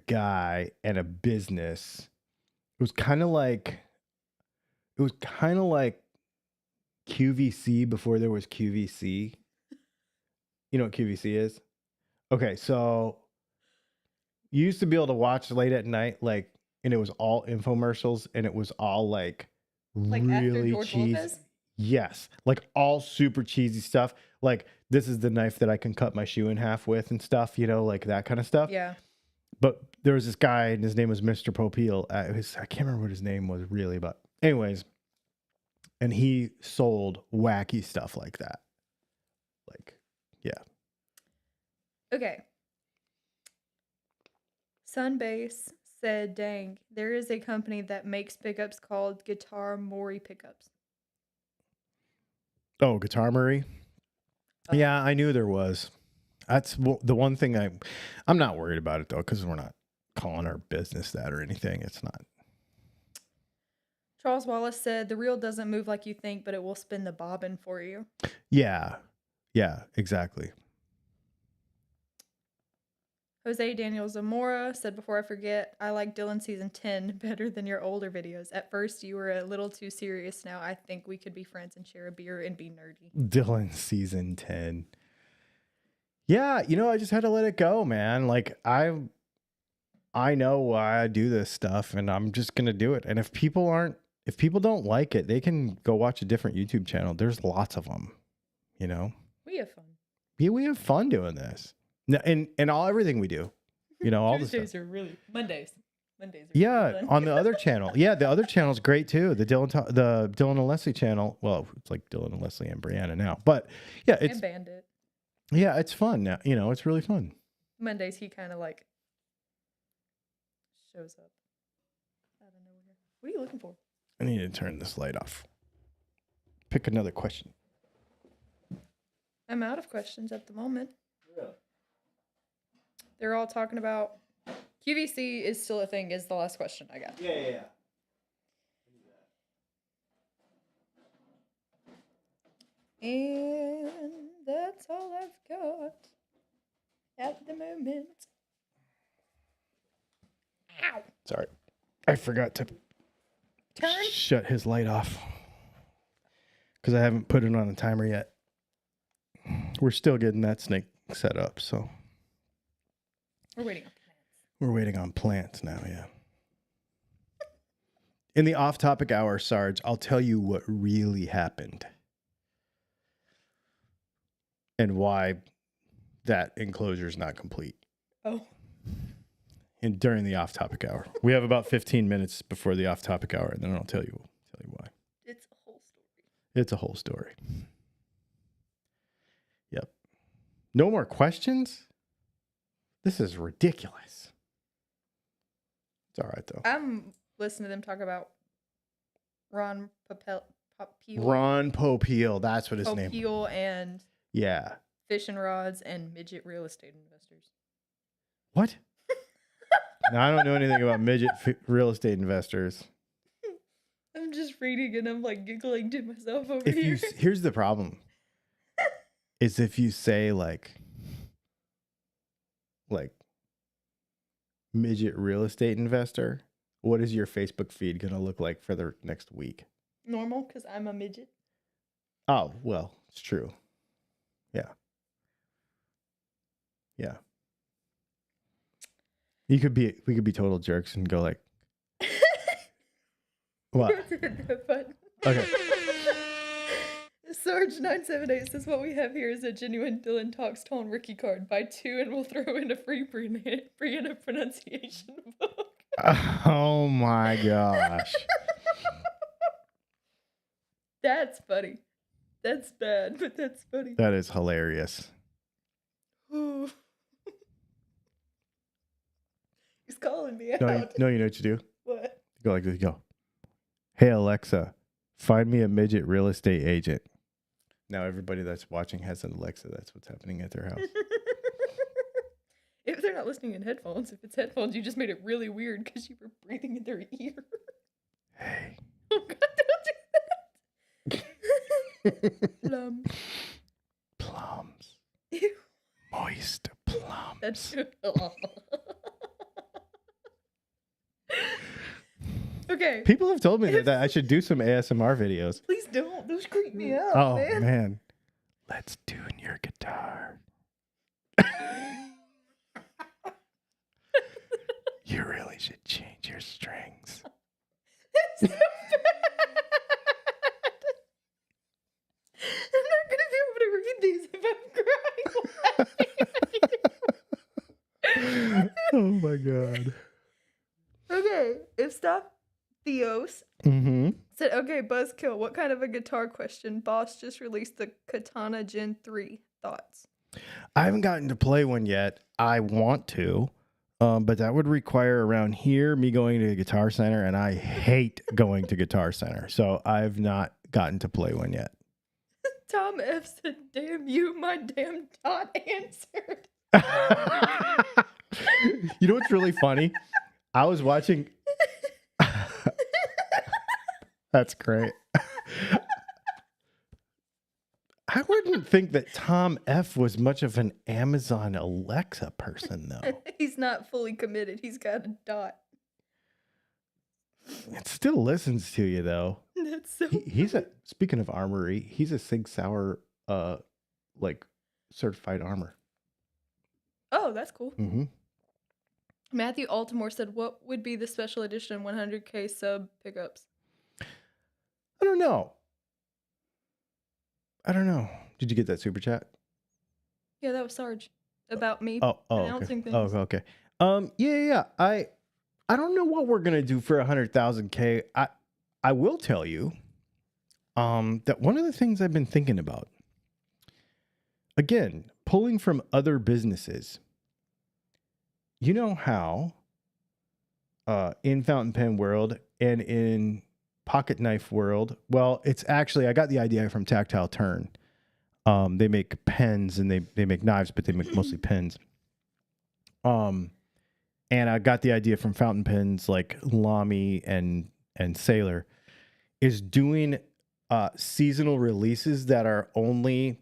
guy and a business. It was kind of like QVC before there was QVC. You know what QVC is? Okay, so you used to be able to watch late at night, like, and it was all infomercials, and it was all like Like after really George cheesy. Lopez? Yes, like all super cheesy stuff. Like, this is the knife that I can cut my shoe in half with and stuff, you know, like that kind of stuff. Yeah. But there was this guy, and his name was Mr. Popeel. I can't remember what his name was really, but anyways, and he sold wacky stuff like that. Like, yeah. Okay. Sunbase said, dang, there is a company that makes pickups called Guitar Mori Pickups. Oh, Guitar Murray. Yeah, I knew there was. That's the one thing I'm not worried about it though, because we're not calling our business that or anything. It's not. Charles Wallace said, the reel doesn't move like you think, but it will spin the bobbin for you. Yeah. Yeah, exactly. Jose Daniel Zamora said, before I forget, I like Dylan season 10 better than your older videos. At first, you were a little too serious. Now I think we could be friends and share a beer and be nerdy. Dylan season 10. Yeah, you know, I just had to let it go, man. Like, I know why I do this stuff, and I'm just gonna do it. And if people don't like it, they can go watch a different YouTube channel. There's lots of them, you know. We have fun. Yeah, we have fun doing this. And everything we do, you know, all the stuff. Tuesdays are really Mondays. Mondays are Yeah, really fun. on the other channel. Yeah, the other channel's great too. The Dylan and Leslie channel. Well, it's like Dylan and Leslie and Brianna now, but yeah, it's and Bandit. Yeah, it's fun now. You know, it's really fun. Mondays he kind of like shows up out of nowhere. What are you looking for? I need to turn this light off. Pick another question. I'm out of questions at the moment. Yeah. They're all talking about QVC is still a thing is the last question I got. Yeah. And that's all I've got at the moment. Ow. Sorry. I forgot to Turn. shut his light off because I haven't put it on a timer yet. We're still getting that snake set up, so We're waiting on plants. we're waiting on plants now, yeah. In the off-topic hour, Sarge, I'll tell you what really happened and why that enclosure is not complete. Oh. And during the off-topic hour, we have about 15 minutes before the off-topic hour, and then I'll tell you why. It's a whole story. It's a whole story. Yep. No more questions? This is ridiculous. It's all right though. I'm listening to them talk about Ron Popeel. Ron Popeel, that's what his name. Popeel and Yeah. fishing rods and midget real estate investors. What? Now, I don't know anything about midget real estate investors. I'm just reading and I'm like giggling to myself over here. Here's the problem. Is if you say like midget real estate investor, what is your Facebook feed going to look like for the next week? Normal, because I'm a midget. Oh, well, it's true. Yeah. Yeah. We could be total jerks and go like, what? Okay. Sarge978 says, what we have here is a genuine Dylan Talks Tone Ricky card. Buy 2 and we'll throw in a free Brianna pronunciation book. Oh my gosh. That's funny. That's bad, but that's funny. That is hilarious. Ooh. He's calling me out. No, you know what you do? What? You go like this, you go. Hey, Alexa, find me a midget real estate agent. Now everybody that's watching has an Alexa. That's what's happening at their house. If they're not listening in headphones, if it's headphones, you just made it really weird because you were breathing in their ear. Hey. Oh God, don't do that. Plums. Plums. Ew. Moist plums. That's okay. People have told me that I should do some ASMR videos. Please don't. Those creep me out. Oh, man. man. Let's tune your guitar. You really should change your strings. That's so bad. I'm not gonna be able to read these if I'm crying. Oh my God. Okay, if Stop Theos said, okay, Buzzkill, what kind of a guitar question? Boss just released the Katana Gen 3. Thoughts? I haven't gotten to play one yet. I want to, but that would require around here me going to Guitar Center, and I hate going to Guitar Center. So I've not gotten to play one yet. Tom F said, damn you, my damn dot answered. You know what's really funny? I was watching. That's great. I wouldn't think that Tom F was much of an Amazon Alexa person, though. He's not fully committed. He's got a dot. It still listens to you, though. That's so He's a, speaking of armory, he's a Sig Sauer, like certified armor. Oh, that's cool. Mm-hmm. Matthew Altimore said, what would be the special edition 100K sub pickups? I don't know. Did you get that super chat? Yeah, that was Sarge. About me okay. announcing things. Oh, okay. Yeah. I don't know what we're gonna do for 100,000K. I will tell you, that one of the things I've been thinking about, again, pulling from other businesses. You know how, in Fountain Pen World and in Pocket Knife World, well, it's actually, I got the idea from Tactile Turn. They make pens and they make knives, but they make mostly pens. And I got the idea from fountain pens like Lamy and Sailor, is doing seasonal releases that are only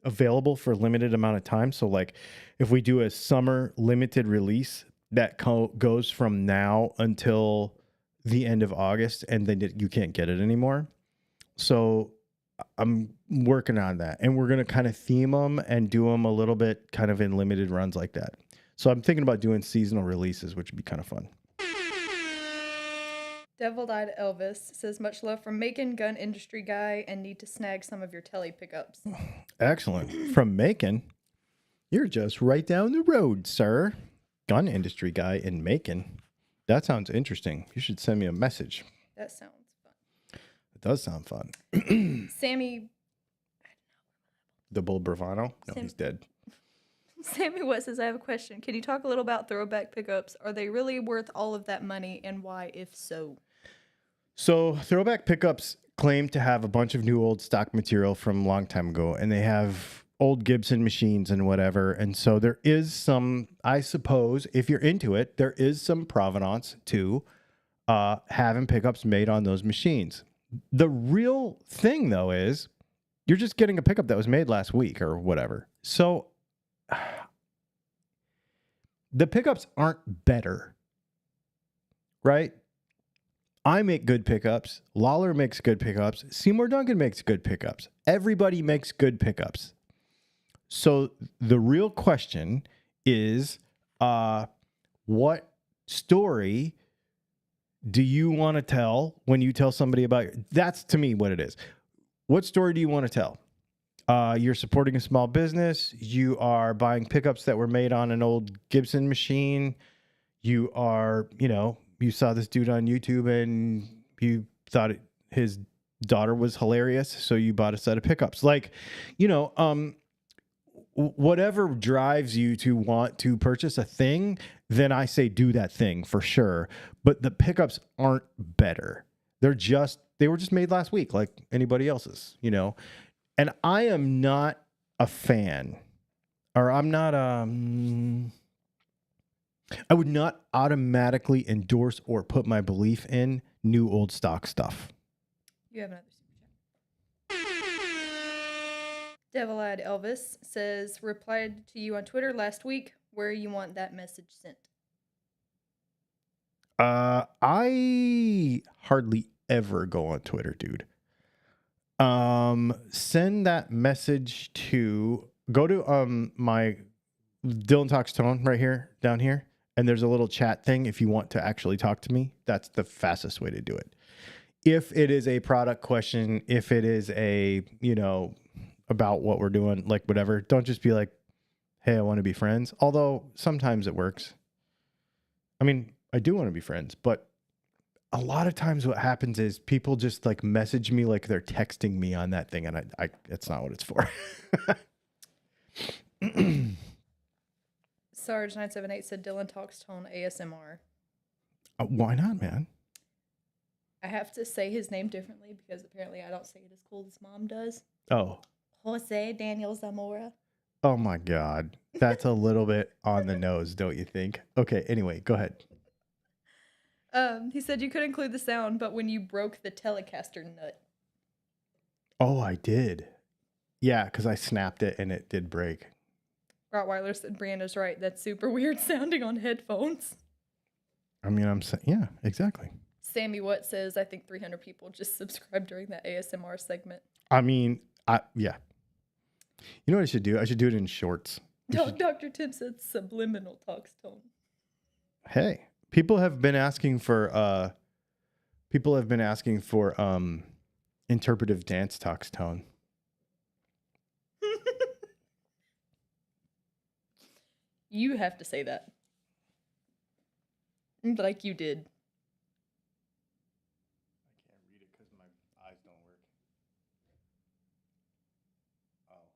available for a limited amount of time. So like if we do a summer limited release that goes from now until the end of August, and then you can't get it anymore. So I'm working on that, and we're going to kind of theme them and do them a little bit kind of in limited runs like that. So I'm thinking about doing seasonal releases, which would be kind of fun. Devil-Eyed Elvis says, much love from Macon, gun industry guy, and need to snag some of your telly pickups. Excellent. From Macon, you're just right down the road, sir. Gun industry guy in Macon. That sounds interesting. You should send me a message. That sounds fun. It does sound fun. Sammy... The Bull Bravano? No, he's dead. Sammy West says, I have a question. Can you talk a little about throwback pickups? Are they really worth all of that money, and why, if so? So throwback pickups claim to have a bunch of new old stock material from a long time ago, and they have old Gibson machines and whatever. And so there is some, I suppose, if you're into it, there is some provenance to having pickups made on those machines. The real thing, though, is you're just getting a pickup that was made last week or whatever. So the pickups aren't better, right? I make good pickups. Lawler makes good pickups. Seymour Duncan makes good pickups. Everybody makes good pickups. So the real question is, what story do you want to tell when you tell somebody about that's to me what it is. What story do you want to tell? You're supporting a small business. You are buying pickups that were made on an old Gibson machine. You are, you saw this dude on YouTube and you thought his daughter was hilarious, so you bought a set of pickups. Like, whatever drives you to want to purchase a thing, then I say do that thing for sure. But the pickups aren't better. They were just made last week, like anybody else's, you know. And I am not a fan, or I'm not I would not automatically endorse or put my belief in new old stock stuff. You have another super chat. Devil-eyed Elvis says, replied to you on Twitter last week where you want that message sent. I hardly ever go on Twitter, dude. Send that message to go to my Dylan Talks Tone right here, down here, and there's a little chat thing if you want to actually talk to me. That's the fastest way to do it. If it is a product question, if it is a, you know, about what we're doing, like whatever, don't just be like, hey, I want to be friends. Although sometimes it works. I mean, I do want to be friends, but a lot of times what happens is people just like message me like they're texting me on that thing, and I that's not what it's for. Sarge978 said Dylan Talks Tone ASMR. Why not, man? I have to say his name differently because apparently I don't say it as cool as Mom does. Oh. Jose Daniel Zamora. Oh my God. That's a little bit on the nose, don't you think? Okay, anyway, go ahead. He said you could include the sound, but when you broke the Telecaster nut. Oh, I did. Yeah, because I snapped it and it did break. Rottweiler said Brianna's right. That's super weird sounding on headphones. I mean, I'm saying, yeah, exactly. Sammy What says, I think 300 people just subscribed during that ASMR segment. I mean, yeah. You know what I should do? I should do it in shorts. Dr. Tim said subliminal talks tone. Hey, people have been asking for interpretive dance talks tone. You have to say that. Like you did. I can't read it because my eyes don't work. Oh.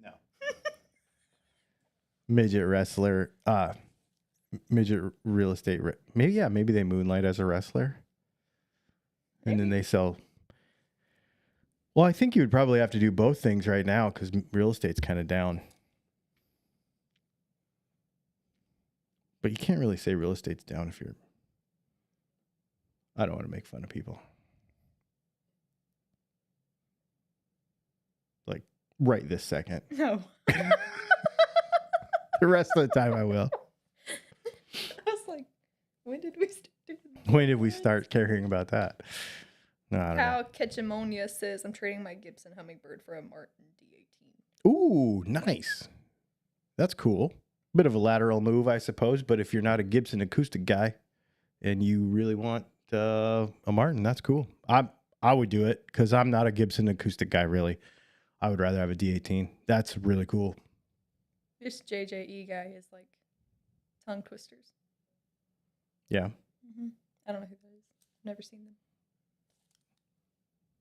No. Midget wrestler, midget real estate. Maybe they moonlight as a wrestler. And then they sell. Well, I think you would probably have to do both things right now because real estate's kind of down. But you can't really say real estate's down if you're... I don't want to make fun of people. Like, right this second. No. The rest of the time I will. I was like, when did we start doing that? When did we start caring about that? No, I don't know. Kyle Ketchamonia says, I'm trading my Gibson Hummingbird for a Martin D18. Ooh, nice. That's cool. Bit of a lateral move, I suppose, but if you're not a Gibson acoustic guy and you really want a Martin, that's cool. I would do it because I'm not a Gibson acoustic guy, really. I would rather have a D18. That's really cool. This JJE guy is like tongue twisters. Yeah. Mm-hmm. I don't know who that is. Never seen them.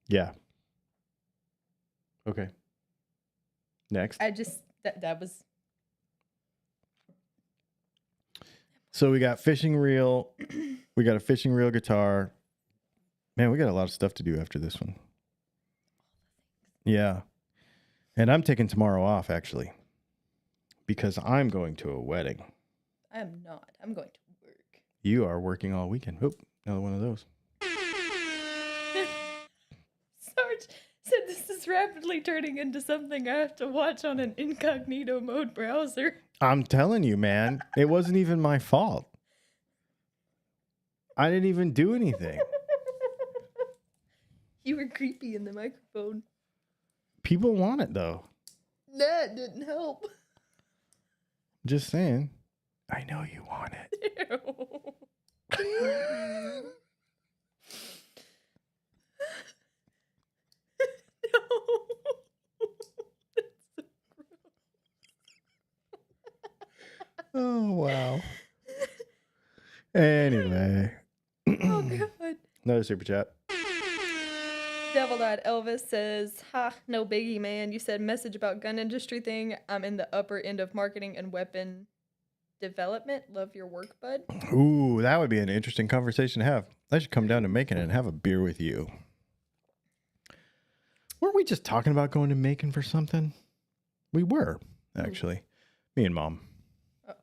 Yeah. Okay. Next. I just, that was... So we got fishing reel. We got a fishing reel guitar. Man, we got a lot of stuff to do after this one. Yeah. And I'm taking tomorrow off, actually, because I'm going to a wedding. I am not. I'm going to work. You are working all weekend. Oop, another one of those. Sarge said this is rapidly turning into something I have to watch on an incognito mode browser. I'm telling you, man, it wasn't even my fault. I didn't even do anything. You were creepy in the microphone. People want it, though. That didn't help. Just saying. I know you want it. No. Oh, wow. Anyway. Oh, God. Another super chat. Devil-eyed Elvis says, ha, no biggie, man. You said message about gun industry thing. I'm in the upper end of marketing and weapon development. Love your work, bud. Ooh, that would be an interesting conversation to have. I should come down to Macon and have a beer with you. Weren't we just talking about going to Macon for something? We were, actually. Me and Mom. Oh.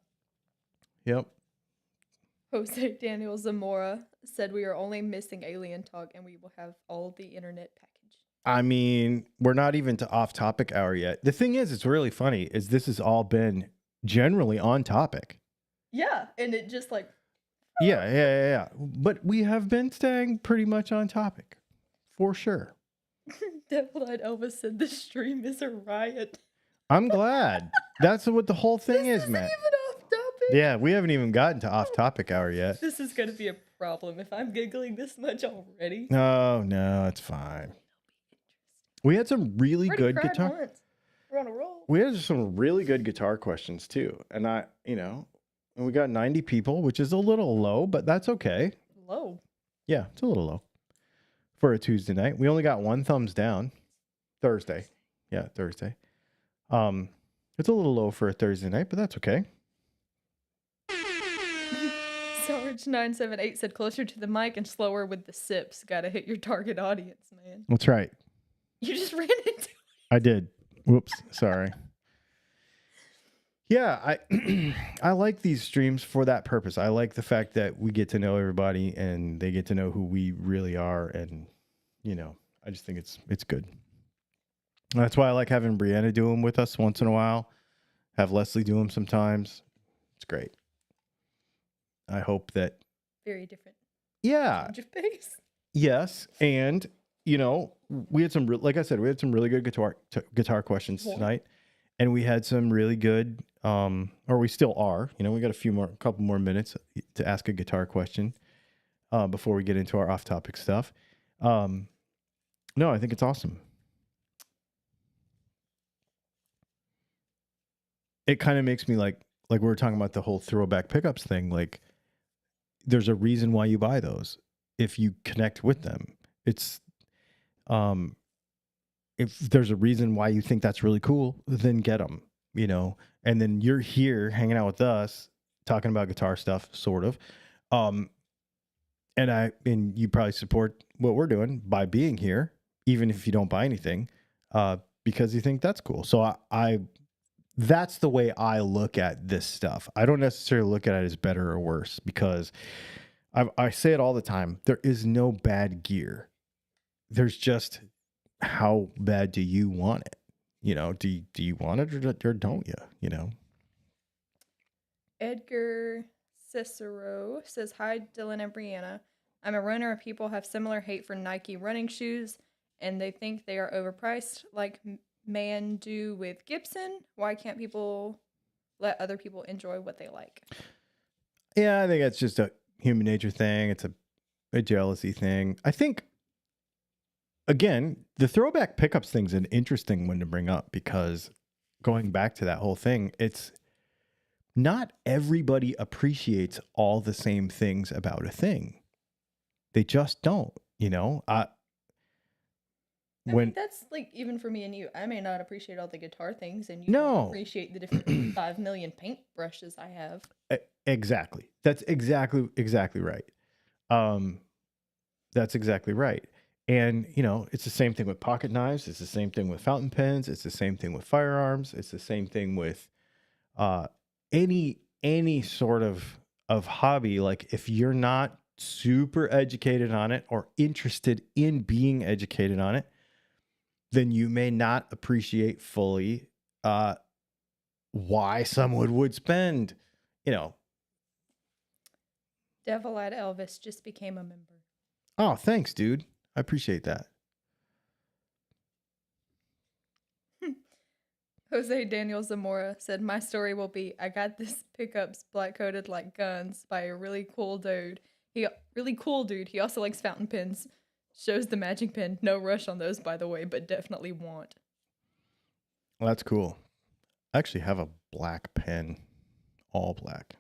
Yep. Jose Daniel Zamora said we are only missing alien talk and we will have all the internet package. I mean, we're not even to off topic hour yet. The thing is, it's really funny, is this has all been generally on topic. Yeah, and it just like... Yeah. But we have been staying pretty much on topic. For sure. Devil-Eyed Elvis said the stream is a riot. I'm glad. That's what the whole thing is, man. This isn't even off topic. Yeah, we haven't even gotten to off topic hour yet. This is going to be a problem if I'm giggling this much already. No, it's fine. We had some really good guitar. Once. We're on a roll. We had some really good guitar questions too. And we got 90 people, which is a little low, but that's okay. Low. Yeah, it's a little low for a Tuesday night. We only got 1 thumbs down. Thursday. Yeah, Thursday. It's a little low for a Thursday night, but that's okay. Sarge978 said closer to the mic and slower with the sips. Gotta hit your target audience, man. That's right. You just ran into it. I did. Whoops. Sorry. Yeah, I like these streams for that purpose. I like the fact that we get to know everybody and they get to know who we really are. And, I just think it's good. That's why I like having Brianna do them with us once in a while. Have Leslie do them sometimes. It's great. I hope that... Very different. Yeah. Change of pace. Yes. And, we had like I said, we had some really good guitar questions tonight. And we had some really good, or we still are, we got a couple more minutes to ask a guitar question before we get into our off-topic stuff. No, I think it's awesome. It kind of makes me like we were talking about the whole throwback pickups thing. Like, there's a reason why you buy those. If you connect with them, it's, if there's a reason why you think that's really cool, then get them, and then you're here hanging out with us, talking about guitar stuff, sort of. And you probably support what we're doing by being here, even if you don't buy anything, because you think that's cool. So that's the way I look at this stuff. I don't necessarily look at it as better or worse, because I say it all the time. There is no bad gear. There's just, how bad do you want it? Do you want it or don't you? Edgar Cicero says, hi, Dylan and Brianna. I'm a runner and people have similar hate for Nike running shoes and they think they are overpriced like man do with Gibson. Why can't people let other people enjoy what they like? Yeah, I think that's just a human nature thing. It's a jealousy thing. I think, again, the throwback pickups thing's an interesting one to bring up, because going back to that whole thing, it's not everybody appreciates all the same things about a thing. They just don't, I mean, that's like, even for me and you, I may not appreciate all the guitar things, and you No. don't appreciate the different 5 million paint brushes I have. Exactly. That's exactly right. That's exactly right. And, it's the same thing with pocket knives. It's the same thing with fountain pens. It's the same thing with firearms. It's the same thing with any sort of hobby. Like, if you're not super educated on it or interested in being educated on it, then you may not appreciate fully why someone would spend, Devil-Eyed Elvis just became a member. Oh, thanks, dude. I appreciate that. Jose Daniel Zamora said, my story will be, I got this pickups black coated like guns by a really cool dude. He also likes fountain pens. Shows the matching pen. No rush on those, by the way, but definitely want. Well, that's cool. I actually have a black pen. All black.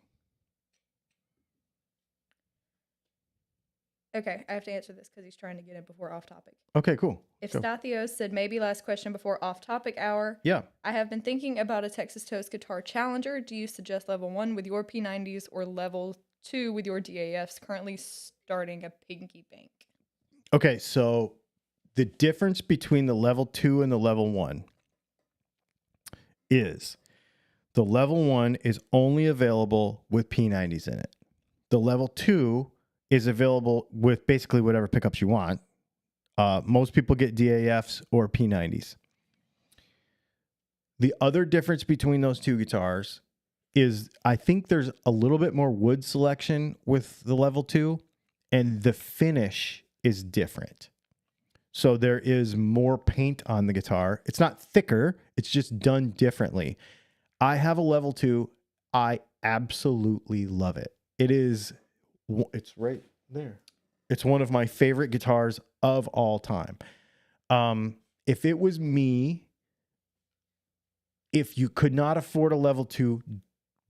Okay, I have to answer this because he's trying to get in before off topic. Okay, cool. If Go. Stathios said maybe last question before off topic hour, Yeah. I have been thinking about a Texas Toast Guitar Challenger. Do you suggest level 1 with your P90s or level 2 with your DAFs? Currently starting a piggy bank. Okay, so the difference between the level 2 and the level 1 is the level 1 is only available with P90s in it. The level 2 is available with basically whatever pickups you want. Most people get DAFs or P90s. The other difference between those two guitars is I think there's a little bit more wood selection with the level 2, and the finish is different. So there is more paint on the guitar. It's not thicker, it's just done differently. I have a level 2. I absolutely love it. It's right there. It's one of my favorite guitars of all time. If it was me, if you could not afford a level 2,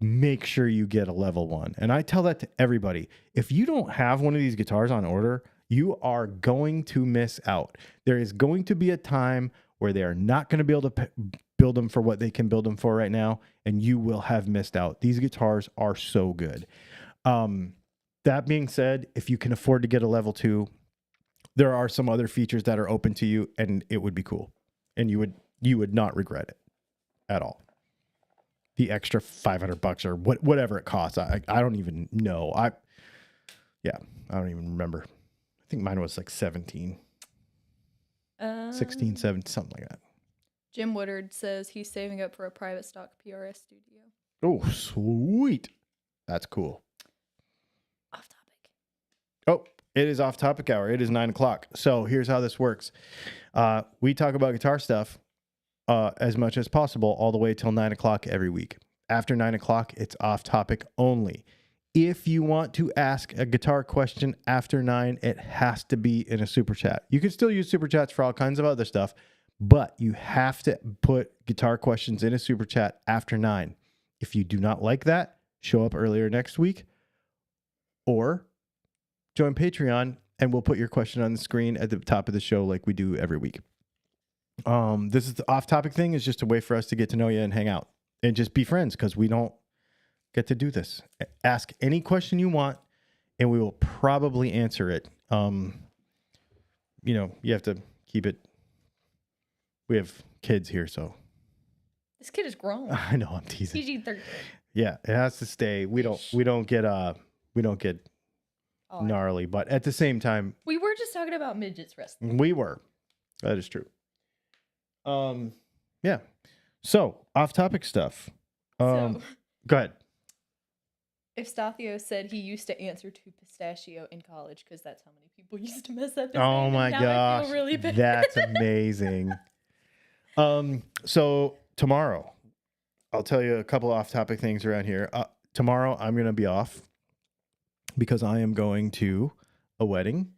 make sure you get a level 1. And I tell that to everybody. If you don't have one of these guitars on order, you are going to miss out. There is going to be a time where they are not going to be able to build them for what they can build them for right now, and you will have missed out. These guitars are so good. That being said, if you can afford to get a level 2, there are some other features that are open to you, and it would be cool. And you would not regret it at all. The extra $500 or whatever it costs. I don't even know. I don't even remember. I think mine was like 17, 16, 17, something like that. Jim Woodard says he's saving up for a private stock PRS studio. Oh, sweet. That's cool. Off topic. Oh, it is off topic hour. It is 9:00. So here's how this works. We talk about guitar stuff as much as possible all the way till 9:00 every week. After 9:00, it's off topic only. If you want to ask a guitar question after 9, it has to be in a super chat. You can still use super chats for all kinds of other stuff, but you have to put guitar questions in a super chat after 9. If you do not like that, show up earlier next week or join Patreon and we'll put your question on the screen at the top of the show like we do every week. This is the off topic thing is just a way for us to get to know you and hang out and just be friends because we don't get to do this. Ask any question you want and we will probably answer it. You have to keep it. We have kids here, so. This kid is grown. I know, I'm teasing. PG-13. Yeah, it has to stay. We don't get gnarly, but at the same time. We were just talking about midgets wrestling. We were. That is true. Yeah. So off topic stuff. Go ahead. If Stathios said he used to answer to pistachio in college because that's how many people used to mess up his Oh name, my now gosh. I feel really bad. That's amazing. So tomorrow, I'll tell you a couple off topic things around here. Tomorrow I'm going to be off because I am going to a wedding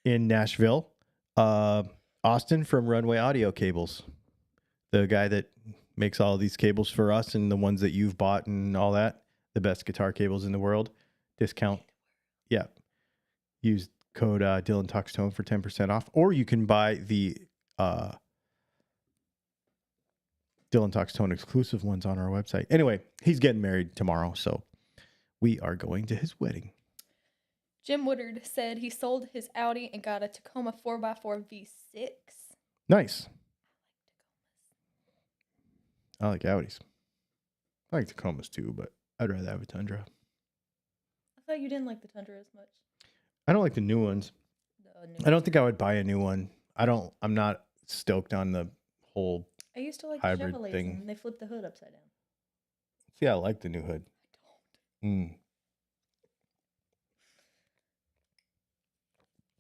in Nashville. Austin from Runway Audio Cables, the guy that makes all these cables for us and the ones that you've bought and all that, the best guitar cables in the world. Discount. Yeah. Use code Dylan Talks Tone for 10% off, or you can buy the Dylan Talks Tone exclusive ones on our website. Anyway, he's getting married tomorrow, so we are going to his wedding. Jim Woodard said he sold his Audi and got a Tacoma 4x4 V6. Nice. I like Audis. I like Tacomas too, but I'd rather have a Tundra. I thought you didn't like the Tundra as much. I don't like the new ones. I don't think I would buy a new one. I'm not stoked on the whole I used to like hybrid Chevrolets thing. and they flipped the hood upside down. See, I like the new hood. I don't.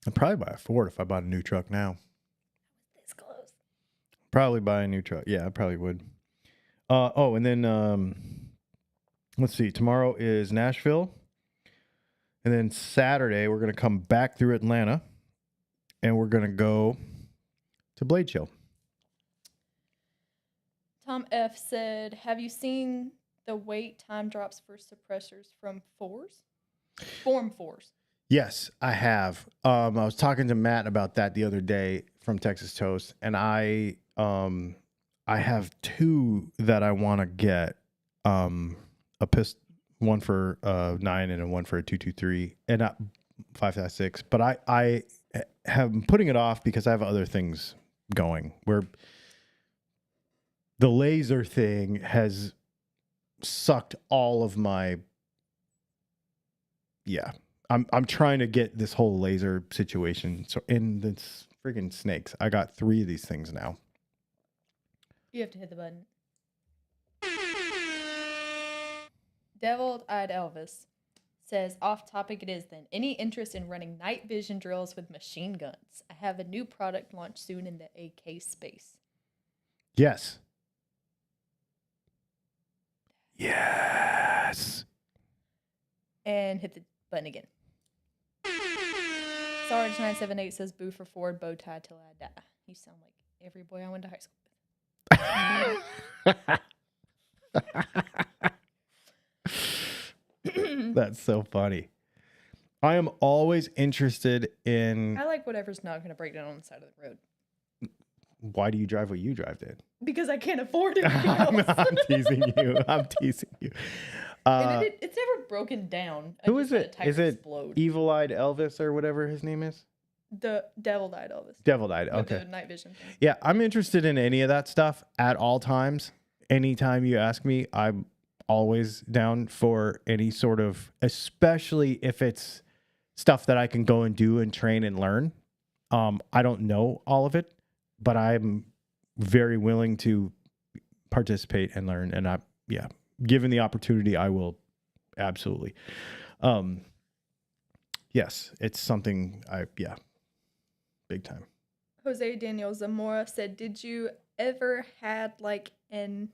I'd probably buy a Ford if I bought a new truck now. This close. Probably buy a new truck. Yeah, I probably would. And then let's see. Tomorrow is Nashville. And then Saturday, we're going to come back through Atlanta. And we're going to go to Blade Show. Tom F. said, have you seen the wait time drops for suppressors from Form 4s? Yes, I have. I was talking to Matt about that the other day from Texas Toast, and I have two that I want to get. A one for 9 and one for a 223 and not 5.6. But I have been putting it off because I have other things going. Where the laser thing has sucked all of my. Yeah. I'm trying to get this whole laser situation. So in this freaking snakes, I got 3 of these things now. You have to hit the button. Deviled-eyed Elvis says, off topic it is then. Any interest in running night vision drills with machine guns? I have a new product launched soon in the AK space. Yes. Yes. And hit the button again. Sarge978 says, boo for Ford, bow tie till I die. You sound like every boy I went to high school with. That's so funny. I am always interested in. I like whatever's not going to break down on the side of the road. Why do you drive what you drive, then? Because I can't afford it. I'm teasing you. I'm teasing you. And it's never broken down. Who is it? Is it explode. Evil-Eyed Elvis or whatever his name is? The Deviled-eyed Elvis. Deviled-eyed, With okay. the night vision thing. Yeah, I'm interested in any of that stuff at all times. Anytime you ask me, I'm always down for any sort of, especially if it's stuff that I can go and do and train and learn. I don't know all of it, but I'm very willing to participate and learn. And given the opportunity, I will absolutely. Yes, it's something big time. Jose Daniel Zamora said, did you ever had like an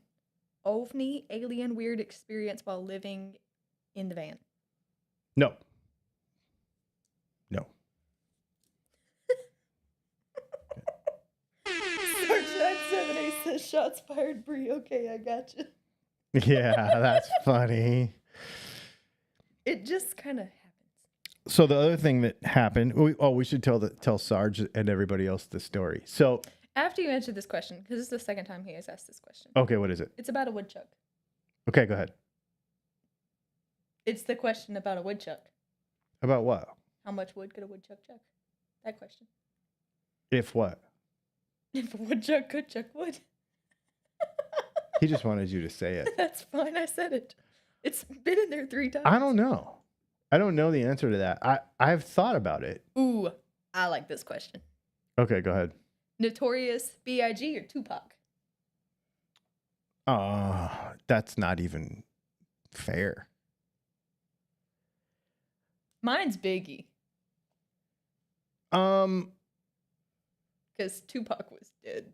OVNI alien weird experience while living in the van? No. Sarge978 says, shots fired, Bree. Okay, I got you. Yeah, that's funny. It just kind of happens. So the other thing that happened, we should tell Sarge and everybody else the story. So After you answer this question, because this is the second time he has asked this question. Okay, what is it? It's about a woodchuck. Okay, go ahead. It's the question about a woodchuck. About what? How much wood could a woodchuck chuck? That question. If what? If a woodchuck could chuck wood. He just wanted you to say it. That's fine. I said it. It's been in there 3 times. I don't know. I don't know the answer to that. I've thought about it. Ooh, I like this question. Okay, go ahead. Notorious B.I.G. or Tupac? That's not even fair. Mine's Biggie. Because Tupac was dead.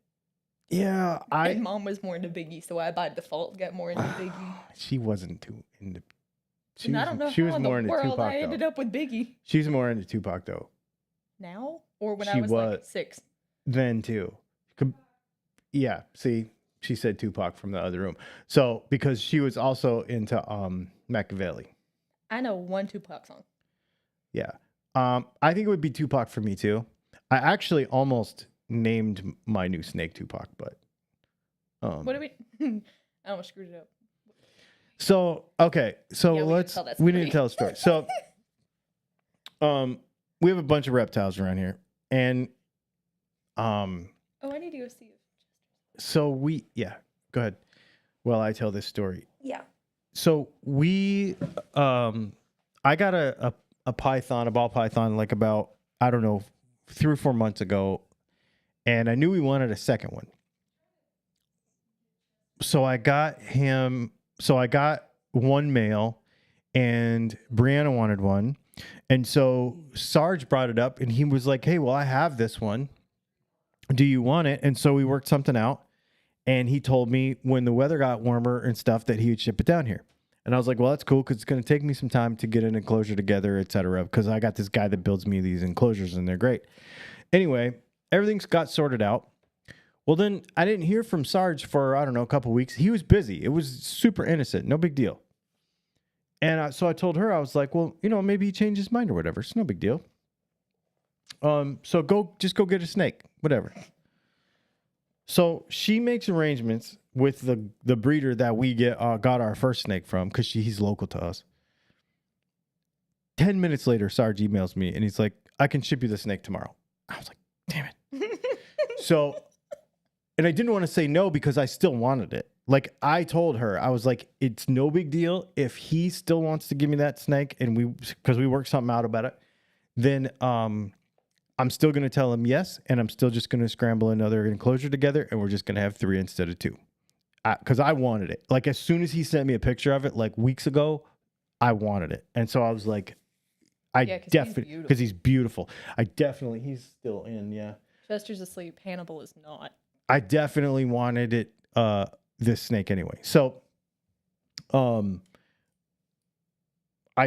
Yeah, And Mom was more into Biggie, so I by default got more into Biggie. She wasn't too into. And I don't know she how was in more the into world Tupac, I ended though. up with Biggie. She's more into Tupac though. Now? Or when I She was was. like 6? Then too. Yeah, see, she said Tupac from the other room. So because she was also into Machiavelli. I know one Tupac song. Yeah. I think it would be Tupac for me too. I actually almost named my new snake Tupac, but What do we... I almost screwed it up. So okay, so Yeah, we need to tell a story. So we have a bunch of reptiles around here, and Oh, I need to go see it. so go ahead. Well, I tell this story. Yeah. So I got a python, a ball python, like about, I don't know, 3 or 4 months ago, and I knew we wanted a second one. So I got one male, and Brianna wanted one. And so Sarge brought it up, and he was like, hey, well, I have this one. Do you want it? And so we worked something out, and he told me when the weather got warmer and stuff that he would ship it down here. And I was like, well, that's cool, because it's going to take me some time to get an enclosure together, et cetera, because I got this guy that builds me these enclosures, and they're great. Anyway, everything's got sorted out. Well, then I didn't hear from Sarge for, I don't know, a couple weeks. He was busy. It was super innocent. No big deal. And so I told her, I was like, well, maybe he changed his mind or whatever. It's no big deal. So just go get a snake, whatever. So she makes arrangements with the breeder that we got our first snake from, because he's local to us. 10 minutes later, Sarge emails me and he's like, I can ship you the snake tomorrow. I was like, damn it. And I didn't want to say no because I still wanted it. Like, I told her, I was like, it's no big deal if he still wants to give me that snake, and because we worked something out about it, then I'm still going to tell him yes, and I'm still just going to scramble another enclosure together, and we're just going to have 3 instead of 2. Because I wanted it. Like, as soon as he sent me a picture of it, like weeks ago, I wanted it. And so I was like, because he's beautiful. He's still in, yeah. Chester's asleep. Hannibal is not. I definitely wanted it, this snake anyway. So, I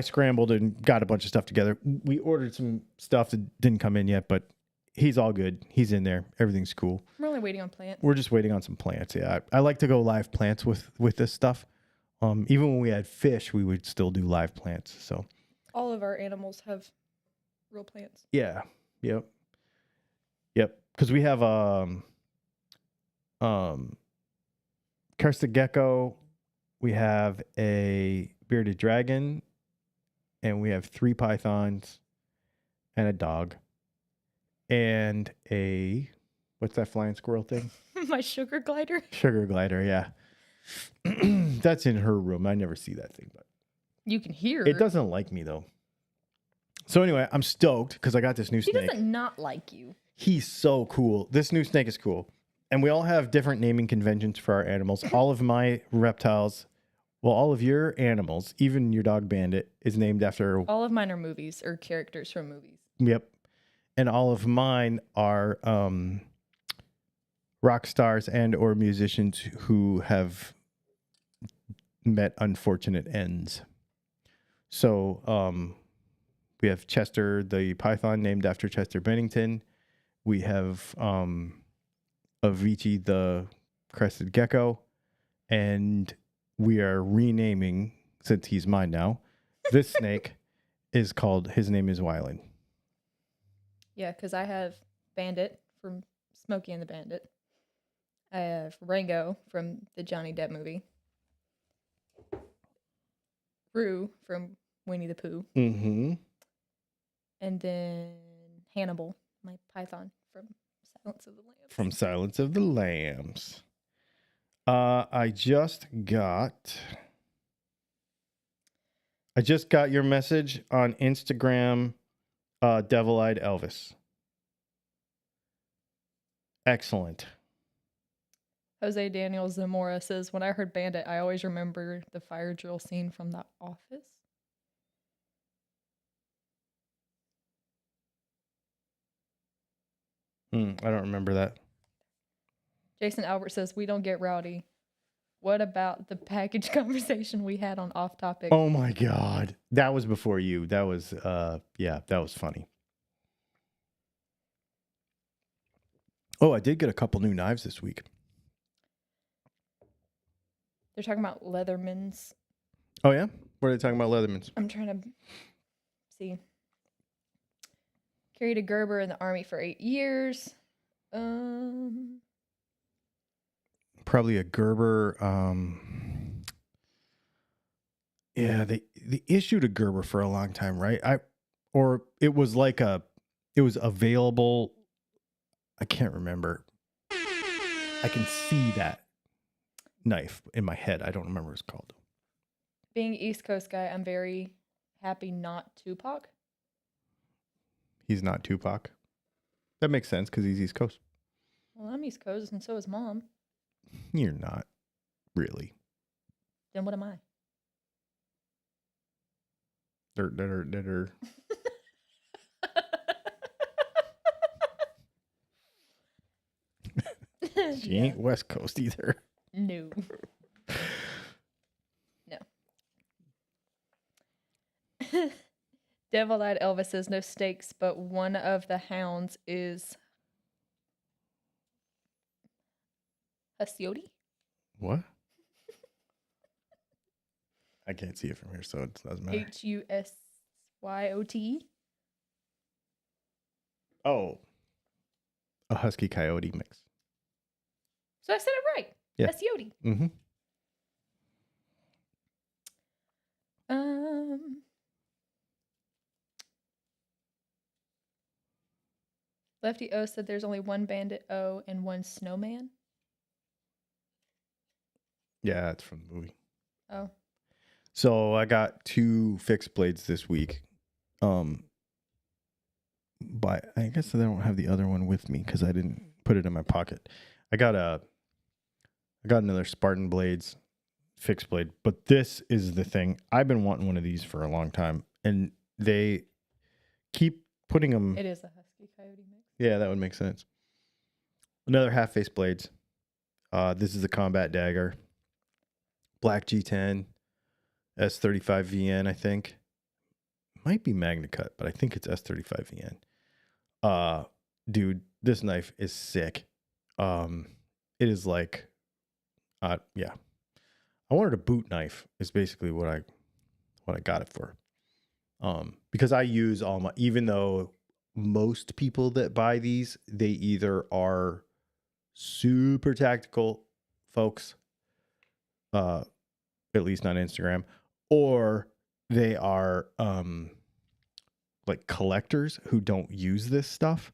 scrambled and got a bunch of stuff together. We ordered some stuff that didn't come in yet, but he's all good. He's in there. Everything's cool. We're only waiting on plants. We're just waiting on some plants. Yeah, I like to go live plants with this stuff. Even when we had fish, we would still do live plants. So all of our animals have real plants. Yeah. Yep. Because we have crested gecko, we have a bearded dragon, and we have 3 pythons and a dog and what's that flying squirrel thing? My sugar glider. Sugar glider, yeah. That's in her room. I never see that thing, but you can hear it doesn't like me though. So anyway, I'm stoked because I got this new snake. He doesn't not like you. He's so cool. This new snake is cool. And we all have different naming conventions for our animals. All of my reptiles, well, all of your animals, even your dog Bandit, is named after... All of mine are movies or characters from movies. Yep. And all of mine are rock stars and or musicians who have met unfortunate ends. So we have Chester the Python, named after Chester Bennington. We have Avicii the Crested Gecko, and we are renaming, since he's mine now, this snake his name is Wyland. Yeah, because I have Bandit from Smokey and the Bandit. I have Rango from the Johnny Depp movie. Roo from Winnie the Pooh. Mm-hmm. And then Hannibal, my python from Silence of the Lambs. From Silence of the Lambs. I just got your message on Instagram, Devil-Eyed Elvis. Excellent. Jose Daniel Zamora says, when I heard Bandit, I always remember the fire drill scene from The Office. I don't remember that. Jason Albert says, we don't get rowdy. What about the package conversation we had on Off Topic? Oh my God. That was before you. That was, that was funny. Oh, I did get a couple new knives this week. They're talking about Leathermans. Oh, yeah? What are they talking about, Leathermans? I'm trying to see. Carried a Gerber in the Army for 8 years. Probably a Gerber. Yeah, they issued a Gerber for a long time, right? It was available. I can't remember. I can see that knife in my head. I don't remember what it's called. Being East Coast guy, I'm very happy not Tupac. He's not Tupac. That makes sense because he's East Coast. Well, I'm East Coast and so is Mom. You're not really. Then what am I? Dirt. She ain't West Coast either. No. Devil-Eyed Elvis says no stakes, but one of the hounds is Hasiodi. What? I can't see it from here, so it doesn't matter. Husyote. Oh, a husky coyote mix. So I said it right. Yeah. Husyote. Mm-hmm. Lefty O said there's only one Bandit O and one Snowman. Yeah, it's from the movie. Oh. So I got 2 fixed blades this week. But I guess I don't have the other one with me because I didn't put it in my pocket. I got another Spartan Blades fixed blade, but this is the thing. I've been wanting one of these for a long time, and they keep putting them. It is a husky coyote mix. Yeah, that would make sense. Another half face blades. This is the Combat Dagger. Black G10, S35 VN, I think. Might be Magna Cut, but I think it's S35 VN. Dude, this knife is sick. It is like, yeah. I wanted a boot knife is basically what I got it for. Because I use all my, even though most people that buy these, they either are super tactical folks, at least on Instagram, or they are like collectors who don't use this stuff,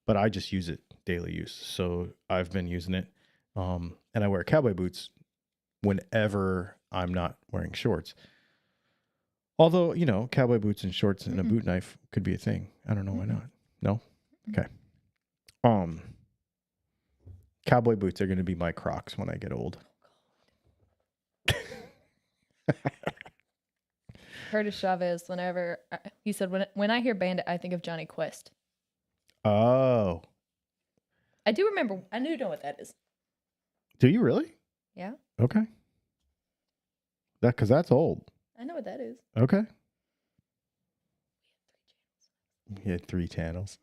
but I just use it daily use. So I've been using it. And I wear cowboy boots whenever I'm not wearing shorts. Although, you know, cowboy boots and shorts and a boot knife could be a thing. I don't know why not. No? Okay. Cowboy boots are going to be my Crocs when I get old. Curtis Chavez, whenever he said, when I hear Bandit, I think of Johnny Quest. Oh. I do remember. I do know what that is. Do you really? Yeah. Okay. Because that's old. I know what that is. Okay. You had 3 channels.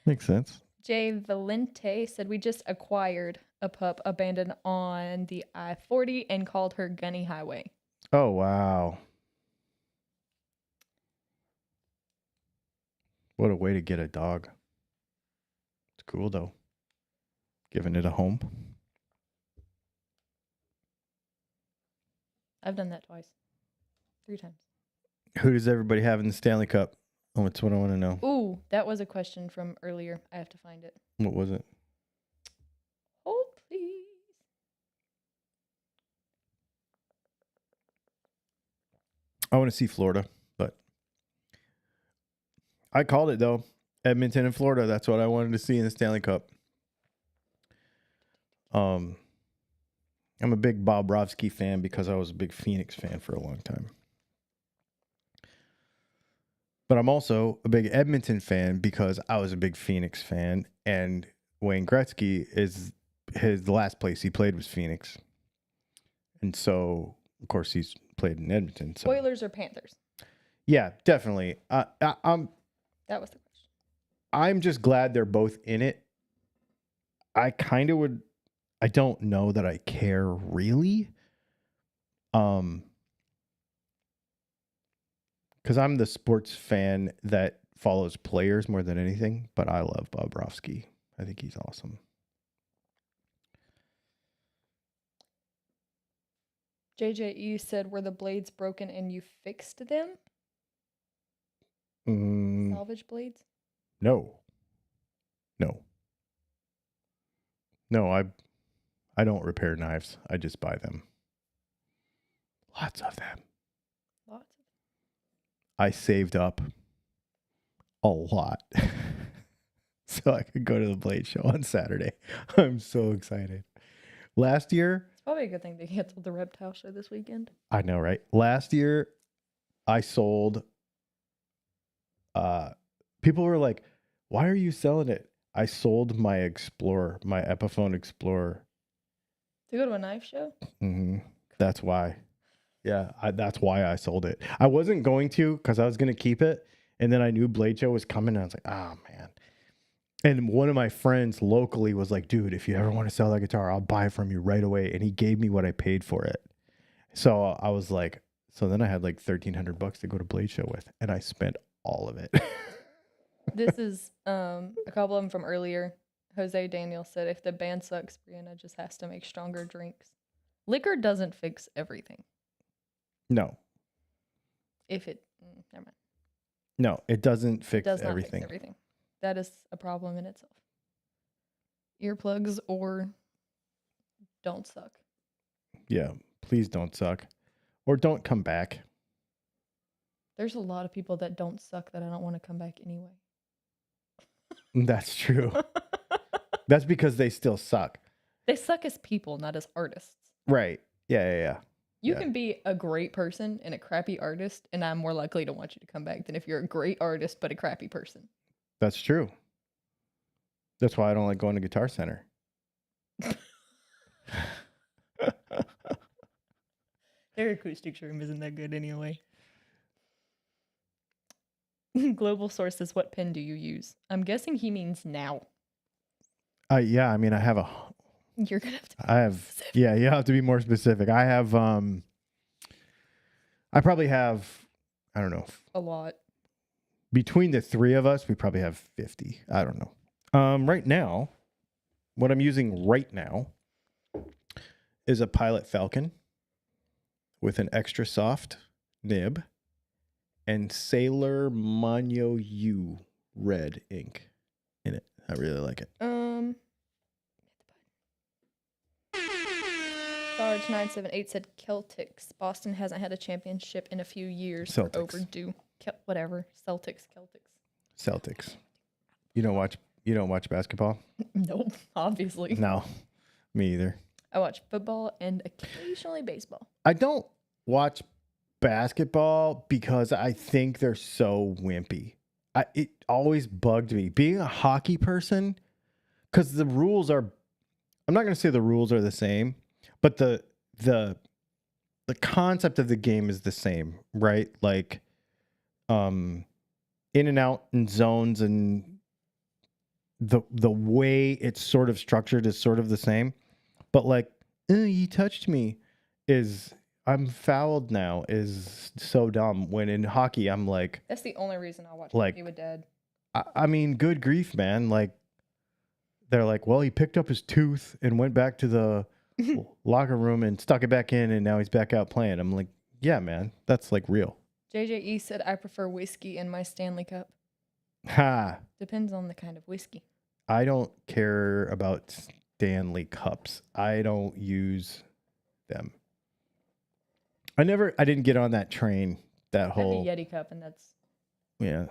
Makes sense. Jay Valente said, we just acquired a pup abandoned on the I-40 and called her Gunny Highway. Oh, wow. What a way to get a dog. It's cool, though. Giving it a home. I've done that twice. 3 times. Who does everybody have in the Stanley Cup? Oh, that's what I want to know. Ooh, that was a question from earlier. I have to find it. What was it? Hold, please. I want to see Florida, but I called it, though. Edmonton and Florida. That's what I wanted to see in the Stanley Cup. I'm a big Bobrovsky fan because I was a big Phoenix fan for a long time. But I'm also a big Edmonton fan because I was a big Phoenix fan. And Wayne Gretzky is the last place he played was Phoenix. And so, of course, he's played in Edmonton. So. Oilers or Panthers? Yeah, definitely. That was the question. I'm just glad they're both in it. I don't know that I care really. Because I'm the sports fan that follows players more than anything, but I love Bobrovsky. I think he's awesome. JJE said, were the blades broken and you fixed them? Salvage blades? No, I don't repair knives. I just buy them. Lots of them. I saved up a lot so I could go to the Blade Show on Saturday. I'm so excited. Last year... It's probably a good thing they canceled the Reptile Show this weekend. I know, right? Last year, I sold... people were like, why are you selling it? I sold my Explorer, my Epiphone Explorer. To go to a knife show? Mm-hmm. That's why. Yeah, that's why I sold it. I wasn't going to because I was going to keep it. And then I knew Blade Show was coming. And I was like, oh, man. And one of my friends locally was like, dude, if you ever want to sell that guitar, I'll buy it from you right away. And he gave me what I paid for it. So I was like, so then I had like $1,300 to go to Blade Show with, and I spent all of it. This is a couple of them from earlier. Jose Daniel said, if the band sucks, Brianna just has to make stronger drinks. Liquor doesn't fix everything. No, If it, never mind. no, it doesn't It fix does not everything. fix everything. That is a problem in itself. Earplugs or don't suck. Yeah, please don't suck, or don't come back. There's a lot of people that don't suck that I don't want to come back anyway. That's true. That's because they still suck. They suck as people, not as artists. Right. Yeah. You Yeah. can be a great person and a crappy artist, and I'm more likely to want you to come back than if you're a great artist but a crappy person. That's true. That's why I don't like going to Guitar Center. Their acoustics room isn't that good anyway. Global Source says, what pen do you use? I'm guessing he means now. Yeah, I mean, I have a. You're gonna have to. I have. Specific. Yeah, you have to be more specific. I have. I probably have. I don't know. A lot. Between the three of us, we probably have 50. I don't know. Right now, what I'm using right now is a Pilot Falcon with an extra soft nib and Sailor Manyo U red ink in it. I really like it. Sarge978 said Celtics. Boston hasn't had a championship in a few years. Celtics. They're overdue. Whatever. Celtics. Celtics. You don't watch basketball? Nope, obviously. No, me either. I watch football and occasionally baseball. I don't watch basketball because I think they're so wimpy. It always bugged me. Being a hockey person, because the rules are, I'm not going to say the rules are the same, but the concept of the game is the same, right? Like, in and out in zones, and the way it's sort of structured is sort of the same. But like, you touched me is I'm fouled now is so dumb. When in hockey, I'm like, That's the only reason I watch like- hockey with Dad. I mean, good grief, man. Like, they're like, well, he picked up his tooth and went back to the locker room and stuck it back in, and now he's back out playing. I'm like, yeah, man, that's like real. JJE said, I prefer whiskey in my Stanley Cup. Ha! Depends on the kind of whiskey. I don't care about Stanley Cups. I don't use them. I didn't get on that train. That I whole have a Yeti cup, and that's, yeah.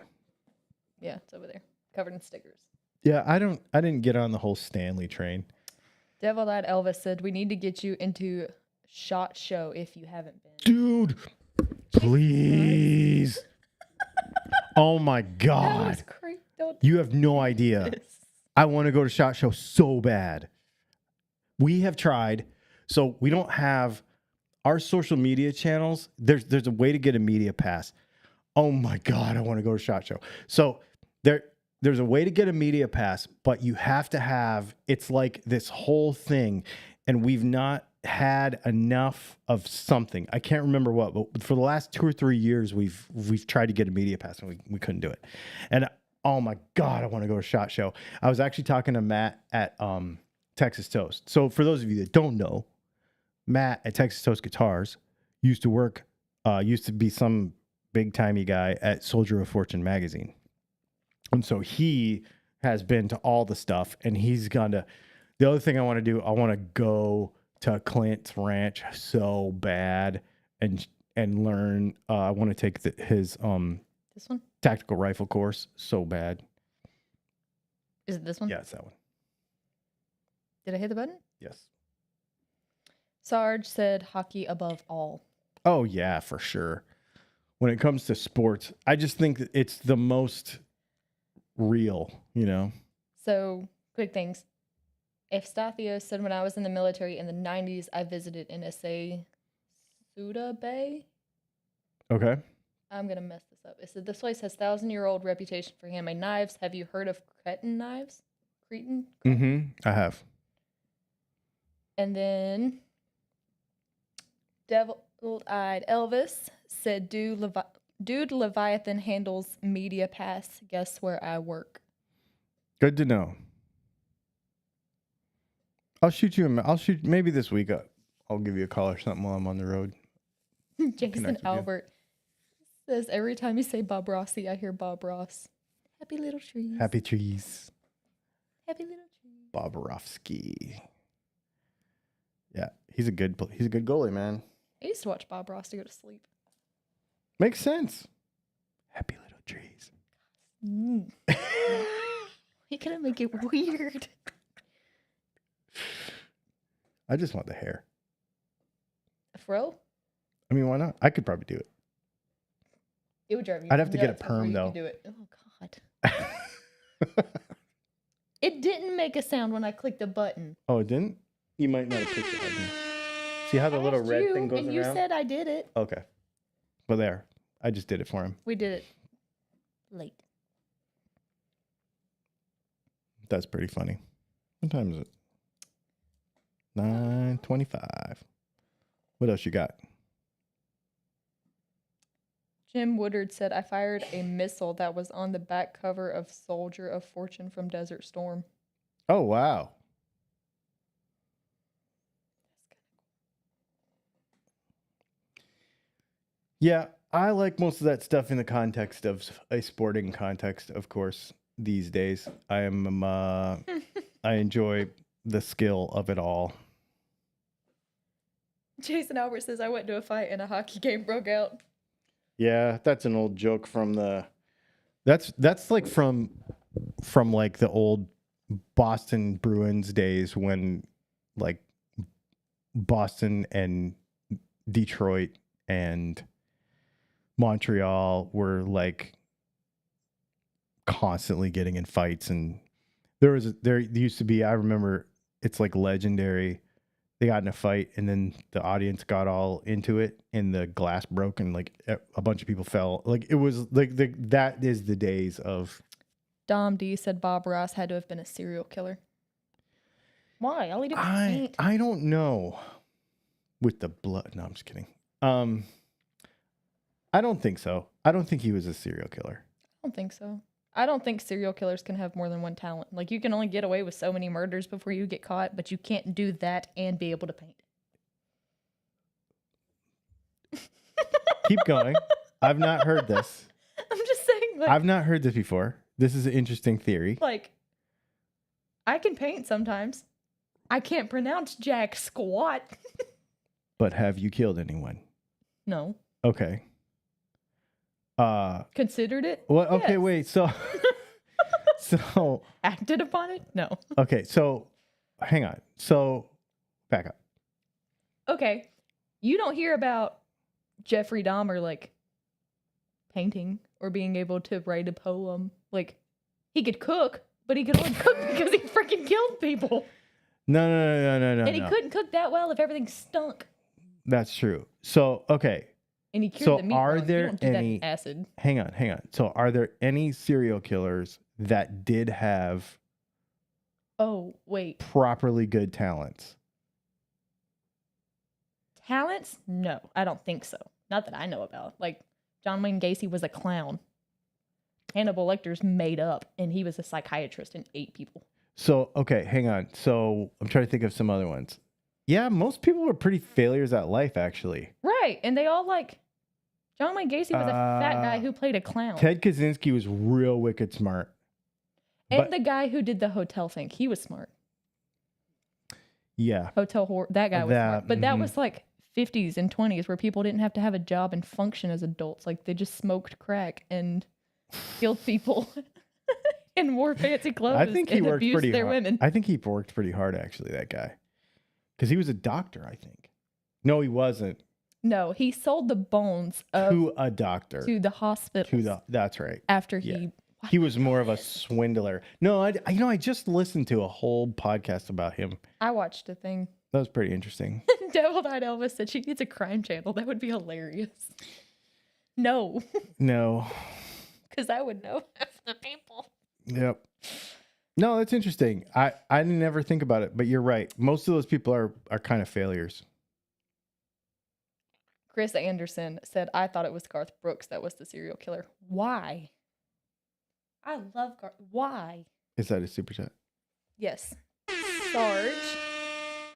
it's over there, covered in stickers. Yeah, I didn't get on the whole Stanley train. Devil Eyed Elvis said, we need to get you into SHOT Show if you haven't been. Dude, please. Oh my That God. was crazy. Don't You have no idea. do this. I want to go to SHOT Show so bad. We have tried. So we don't have our social media channels. There's a way to get a media pass. Oh my God, I want to go to SHOT Show. So there's a way to get a media pass, but you have to have, it's like this whole thing. And we've not had enough of something. I can't remember what, but for the last 2 or 3 years, we've tried to get a media pass and we couldn't do it. And oh my God, I want to go to SHOT Show. I was actually talking to Matt at Texas Toast. So for those of you that don't know, Matt at Texas Toast Guitars used to be some big timey guy at Soldier of Fortune magazine. And so he has been to all the stuff, and he's gone to, the other thing I want to do, I want to go to Clint's Ranch so bad and learn. I want to take his This one? tactical rifle course so bad. Is it this one? Yeah, it's that one. Did I hit the button? Yes. Sarge said hockey above all. Oh yeah, for sure. When it comes to sports, I just think that it's the most real, you know? So, quick things. Eustathios said, when I was in the military in the 90s, I visited NSA Suda Bay. Okay. I'm going to mess this up. It said, this place has 1,000-year-old reputation for handmade knives. Have you heard of Cretan knives? Cretan? Mm-hmm. I have. And then Old-eyed Elvis said, Dude Leviathan handles media pass. Guess where I work? Good to know. I'll shoot you. I'll shoot maybe this week. I'll give you a call or something while I'm on the road. Jason Connect with you. Albert says, every time you say Bob Rossi, I hear Bob Ross. Happy little trees. Happy trees. Happy little trees. Bobrovsky. Yeah, he's a good goalie, man. I used to watch Bob Ross to go to sleep. Makes sense. Happy little trees. You gotta make it weird. I just want the hair. A fro? I mean, why not? I could probably do it. It would drive you. I'd have to get a nuts before perm, you though. could do it. Oh God. It didn't make a sound when I clicked the button. Oh, it didn't? You might not have picked it. See how the little Asked red you, thing goes and around? you said I did it. Okay. Well, there. I just did it for him. We did it late. That's pretty funny. What time is it? 9:25. What else you got? Jim Woodard said, I fired a missile that was on the back cover of Soldier of Fortune from Desert Storm. Oh, wow. Yeah, I like most of that stuff in the context of a sporting context, of course, these days. I enjoy the skill of it all. Jason Albert says, I went to a fight and a hockey game broke out. Yeah, that's an old joke from that's like from like the old Boston Bruins days when like Boston and Detroit and Montreal were like constantly getting in fights, and there used to be, I remember, it's like legendary. They got in a fight and then the audience got all into it and the glass broke and like a bunch of people fell. Like it was like that is the days of. Dom D said Bob Ross had to have been a serial killer. Why? All he did was paint. I don't know. With the blood. No, I'm just kidding. I don't think so. I don't think he was a serial killer. I don't think so. I don't think serial killers can have more than one talent. Like, you can only get away with so many murders before you get caught, but you can't do that and be able to paint. Keep going. I've not heard this. I'm just saying, like, I've not heard this before. This is an interesting theory. Like, I can paint sometimes. I can't pronounce jack squat. But have you killed anyone? No. Okay. Considered it? Well, okay, Yes. wait. So, so Acted upon it? No. okay. So, hang on. So, back up. Okay. You don't hear about Jeffrey Dahmer, like, painting or being able to write a poem. Like, he could cook, but he could only cook because he freaking killed people. No. And he couldn't cook that well if everything stunk. That's true. So, okay. And he cured So the meat are wrong. You there don't do that any- in acid. Hang on. So, are there any serial killers that did have Oh, wait. properly good talents? Talents? No, I don't think so. Not that I know about. Like, John Wayne Gacy was a clown. Hannibal Lecter's made up, and he was a psychiatrist and ate people. So, okay, hang on. So, I'm trying to think of some other ones. Yeah, most people were pretty failures at life, actually. Right, and they all, like, John Wayne Gacy was a fat guy who played a clown. Ted Kaczynski was real wicked smart. And but- the guy who did the hotel thing, he was smart. Yeah. Hotel horror, that guy was That- smart. But that mhm. was like 50s and 20s where people didn't have to have a job and function as adults. Like, they just smoked crack and killed people and wore fancy clothes I think he and worked abused pretty their hard. women. I think he worked pretty hard, actually, that guy. Because he was a doctor, I think. No, he wasn't. No, he sold the bones of To a doctor. to the hospital That's right. after Yeah. he He was more of a swindler. No, I just listened to a whole podcast about him. I watched a thing. That was pretty interesting. Devil-Eyed Elvis said she needs a crime channel. That would be hilarious. No, No. because I would know half the people. Yep. No, that's interesting. I didn't ever think about it, but you're right. Most of those people are kind of failures. Chris Anderson said, I thought it was Garth Brooks that was the serial killer. Why? I love Garth. Why? Is that a super chat? Yes. Sarge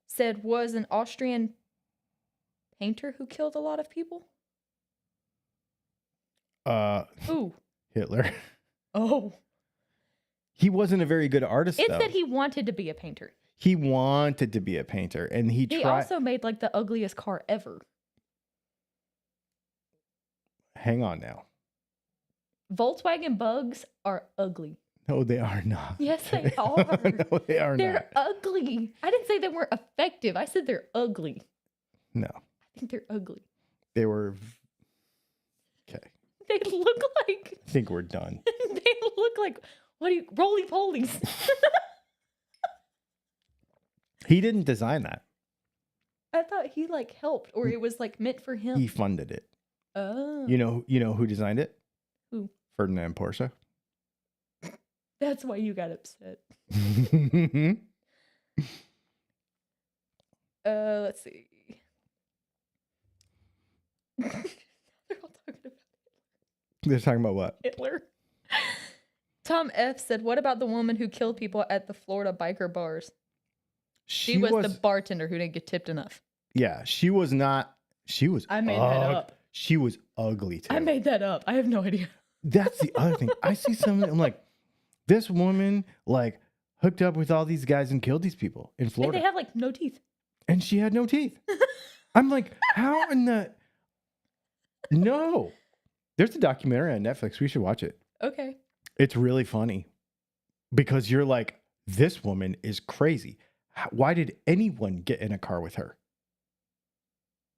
said, was an Austrian painter who killed a lot of people? Who? Hitler. Oh. He wasn't a very good artist, It though. said he wanted to be a painter. He wanted to be a painter, and he tried. Also made like the ugliest car ever. Hang on now. Volkswagen Bugs are ugly. No, they are not. Yes, they are. No, they are They're not. ugly. I didn't say they weren't effective. I said they're ugly. No, I think they're ugly. they were. Okay. They look like. I think we're done. They look like roly polies. He didn't design that. I thought he like helped, or it was like meant for him. He funded it. Oh. You know who designed it? Who? Ferdinand Porsche. That's why you got upset. Let's see. They're all talking about They're talking about what? Hitler. Tom F said, what about the woman who killed people at the Florida biker bars? She was the bartender who didn't get tipped enough. Yeah, she was not. She was. I made that up. She was ugly too. I made that up. I have no idea. That's the other thing. I see something. I'm like, this woman like hooked up with all these guys and killed these people in And Florida, they have like no teeth. and she had no teeth. I'm like, how in the? No, there's a documentary on Netflix. We should watch it. Okay. It's really funny because you're like, this woman is crazy. Why did anyone get in a car with her?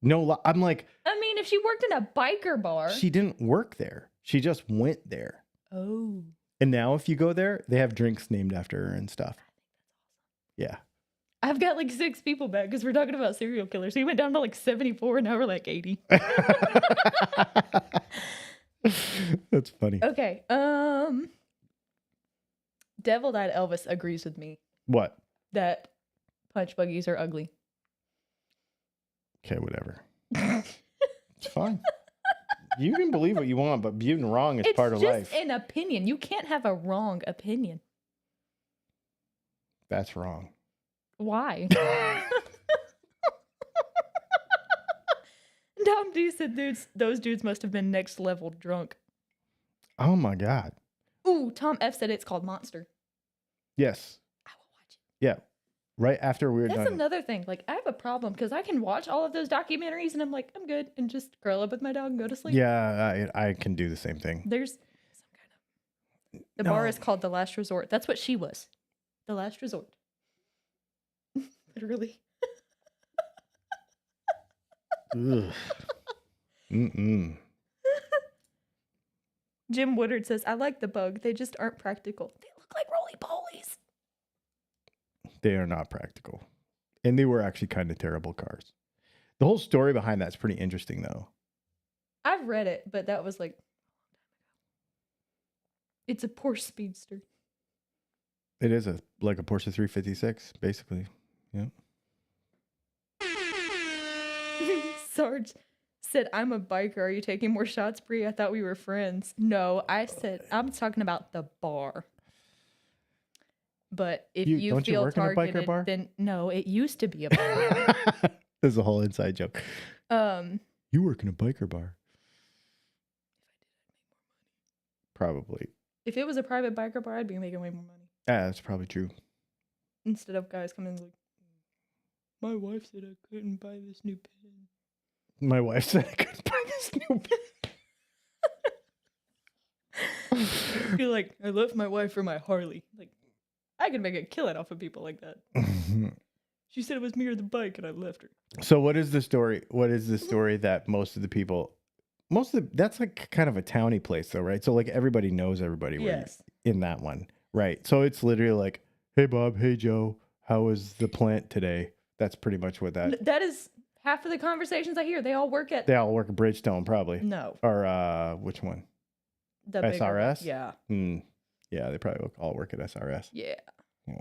No, I'm like, I mean, if she worked in a biker bar. she didn't work there. She just went there. Oh. And now if you go there, they have drinks named after her and stuff. Yeah. I've got like 6 people back because we're talking about serial killers. He went down to like 74 and now we're like 80. That's funny. Okay. Devil Died Elvis agrees with me What? that punch buggies are ugly. Okay, whatever. It's fine. You can believe what you want, but being wrong is part of life. It's just an opinion. You can't have a wrong opinion. That's wrong. Why? Dom D said those dudes must have been next level drunk. Oh my God. Ooh, Tom F said it's called Monster. Yes. I will watch it. Yeah. Right after we were That's done. another thing. Like, I have a problem because I can watch all of those documentaries and I'm like, I'm good, and just curl up with my dog and go to sleep. Yeah, I can do the same thing. There's some kind of. The bar is called The Last Resort. That's what she was. The Last Resort. Literally. Ugh. Mm-mm. Jim Woodard says, I like the bug. They just aren't practical. They look like roly polies. They are not practical. And they were actually kind of terrible cars. The whole story behind that's pretty interesting, though. I've read it, but that was like. It's a Porsche Speedster. It is like a Porsche 356, basically. Yeah. Sarge said, I'm a biker. Are you taking more shots, Bree? I thought we were friends. No, I said, I'm talking about the bar. But if you don't you feel work in a biker targeted, bar? then no, it used to be a bar. There's a whole inside joke. Um, You work in a biker bar. Probably. if it was a private biker bar, I'd be making way more money. Yeah, that's probably true. Instead of guys coming like, my wife said I couldn't buy this new pen. My wife said I couldn't buy this new pen. I feel like I left my wife for my Harley. Like, I could make a killing off of people like that. She said it was me or the bike, and I left her. So what is the story? What is the story that that's like kind of a towny place though, right? So like everybody knows everybody in that one, right? So it's literally like, hey Bob, hey Joe, how was the plant today? That's pretty much what That is half of the conversations I hear. They all work at. they all work at Bridgestone probably. No. Or which one? The SRS? Bigger, yeah. Yeah, they probably all work at SRS. Yeah. Yeah.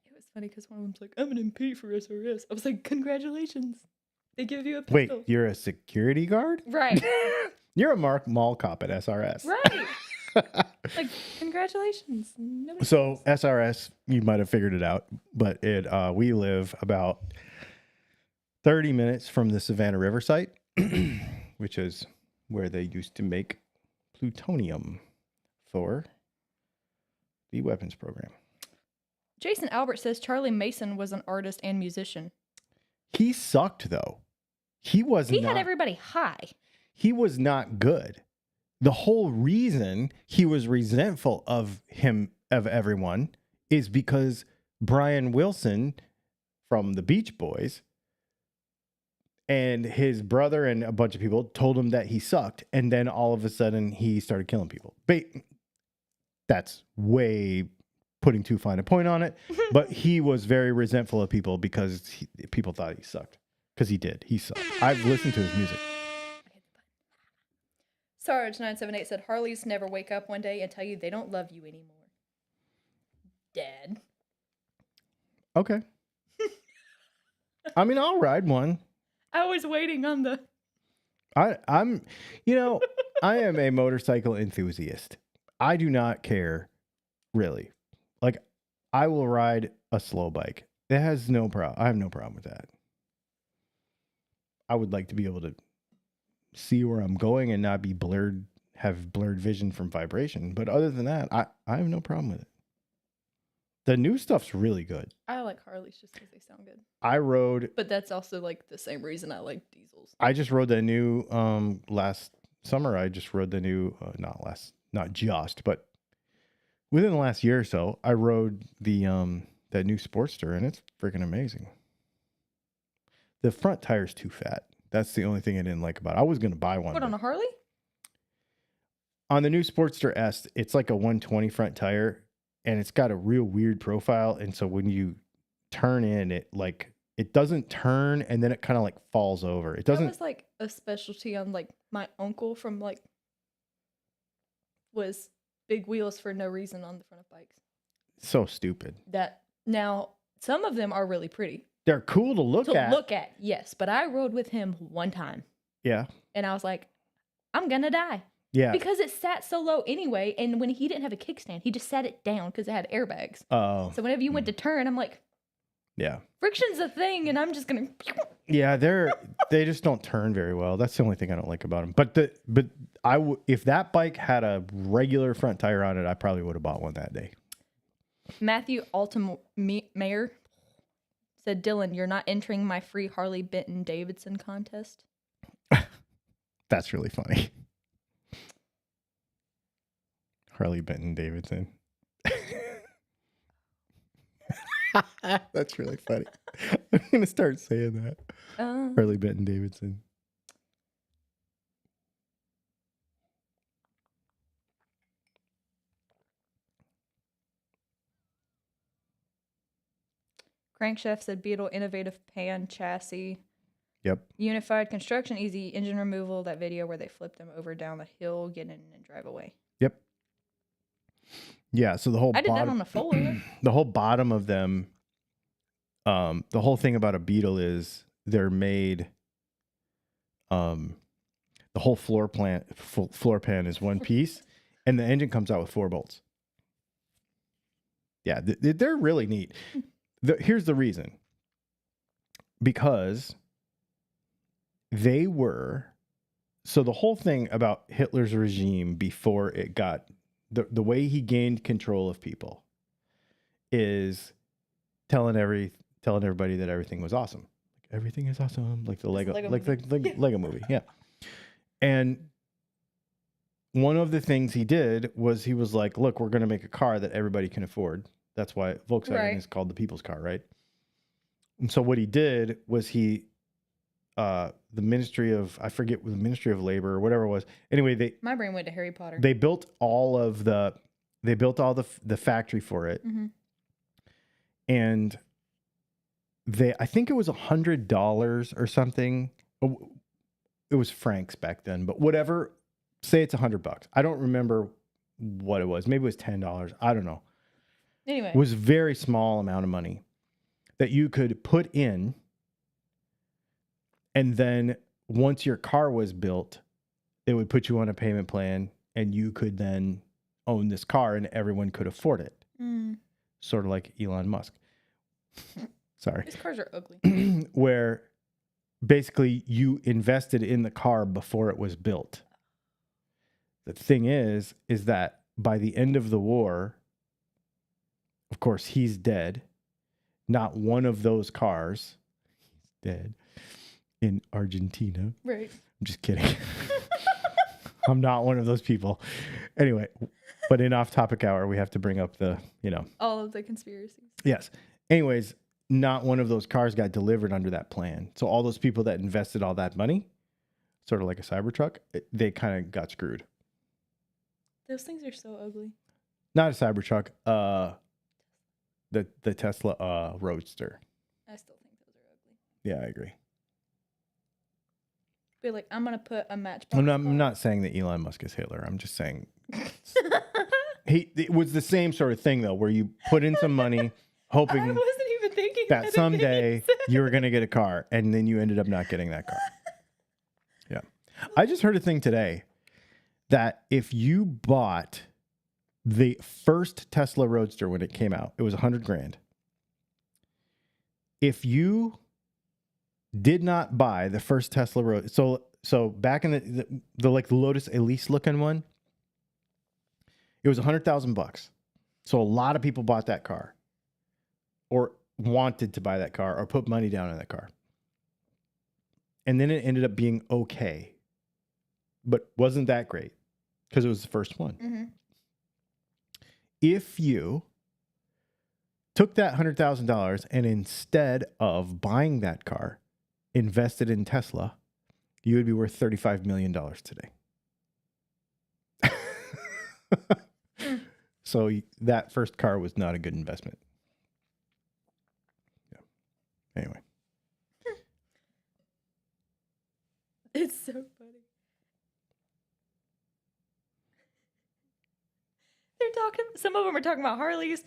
It was funny because one of them's like, I'm an MP for SRS. I was like, congratulations. They give you a Wait, pistol. you're a security guard? Right. You're a mall cop at SRS. Right. Like, congratulations. Nobody So SRS, you might have figured it out, but we live about 30 minutes from the Savannah River site, which is where they used to make plutonium for the weapons program. Jason Albert says Charlie Mason was an artist and musician. He sucked, though. He had everybody high. He was not good. The whole reason he was resentful of everyone, is because Brian Wilson from the Beach Boys and his brother and a bunch of people told him that he sucked. And then all of a sudden he started killing people. But that's way putting too fine a point on it. But he was very resentful of people because people thought he sucked. Because he did. He sucked. I've listened to his music. Sarge978 said Harleys never wake up one day and tell you they don't love you anymore. Dad. Okay. I mean, I'll ride one. I was waiting on the... I'm, I am a motorcycle enthusiast. I do not care, really. Like, I will ride a slow bike. It has no problem. I have no problem with that. I would like to be able to see where I'm going and not be have blurred vision from vibration. But other than that, I have no problem with it. The new stuff's really good. I like Harleys just because they sound good. I rode... But that's also like the same reason I like diesels. I just rode the new, last summer, I just rode the new, but within the last year or so, I rode the, that new Sportster, and it's freaking amazing. The front tire's too fat. That's the only thing I didn't like about it. I was going to buy one. What, on a Harley? On the new Sportster S, it's like a 120 front tire, and it's got a real weird profile. And so when you turn in, it doesn't turn, and then it kind of like falls over. It doesn't. That was like a specialty on like my uncle from like was big wheels for no reason on the front of bikes. So stupid. That now some of them are really pretty. They're cool to look at. Yes, but I rode with him one time. Yeah. And I was like, I'm gonna die. Yeah. Because it sat so low anyway, and when he didn't have a kickstand, he just sat it down because it had airbags. Oh. So whenever you went to turn, I'm like, yeah, friction's a thing, and I'm just gonna. Yeah, they just don't turn very well. That's the only thing I don't like about them. But if that bike had a regular front tire on it, I probably would have bought one that day. Matthew Altemeyer said, Dylan, you're not entering my free Harley Benton Davidson contest. That's really funny. Harley Benton Davidson. That's really funny. I'm going to start saying that. Harley Benton Davidson. Crankshaft said Beetle innovative pan chassis. Yep. Unified construction, easy engine removal. That video where they flip them over down the hill, get in and drive away. Yep. Yeah, so I did that on a four-wheeler. The whole bottom of them, the whole thing about a Beetle is they're made, the whole floor pan is one piece, and the engine comes out with 4 bolts. Yeah, they're really neat. Here's the reason. Because they were... So the whole thing about Hitler's regime before it got... The way he gained control of people is telling everybody that everything was awesome. Like, everything is awesome. Like the Lego movie. Yeah. And one of the things he did was he was like, look, we're going to make a car that everybody can afford. That's why Volkswagen is called the people's car, right? And so what he did was the Ministry of, I forget, the Ministry of Labor or whatever it was. Anyway, my brain went to Harry Potter. They built all the factory for it. Mm-hmm. And I think it was $100 or something. It was francs back then, but whatever, say it's $100. I don't remember what it was. Maybe it was $10. I don't know. Anyway, it was a very small amount of money that you could put in, And then once your car was built, it would put you on a payment plan and you could then own this car and everyone could afford it. Sort of like Elon Musk. Sorry. These cars are ugly. Where basically you invested in the car before it was built. The thing is that by the end of the war, of course, he's dead. Not one of those cars, he's dead in Argentina. Right. I'm just kidding. I'm not one of those people. Anyway, but in Off Topic Hour, we have to bring up the, all of the conspiracies. Yes. Anyways, not one of those cars got delivered under that plan. So all those people that invested all that money, sort of like a Cybertruck, they kind of got screwed. Those things are so ugly. Not a Cybertruck, the Tesla Roadster. I still think those are ugly. Yeah, I agree. Be like, I'm gonna put a matchbox. I'm not saying that Elon Musk is Hitler. I'm just saying it was the same sort of thing though, where you put in some money, hoping I wasn't even thinking that someday you were going to get a car, and then you ended up not getting that car. Yeah, I just heard a thing today that if you bought the first Tesla Roadster when it came out, it was $100,000. If you did not buy the first Tesla Roadster, so back in the like the Lotus Elise looking one, it was $100,000. So a lot of people bought that car, or wanted to buy that car, or put money down on that car, and then it ended up being okay, but wasn't that great because it was the first one. Mm-hmm. If you took that $100,000 and instead of buying that car, invested in Tesla, you would be worth $35 million today. So that first car was not a good investment. Yeah. Anyway. It's so funny. They're talking, some of them are talking about Harleys.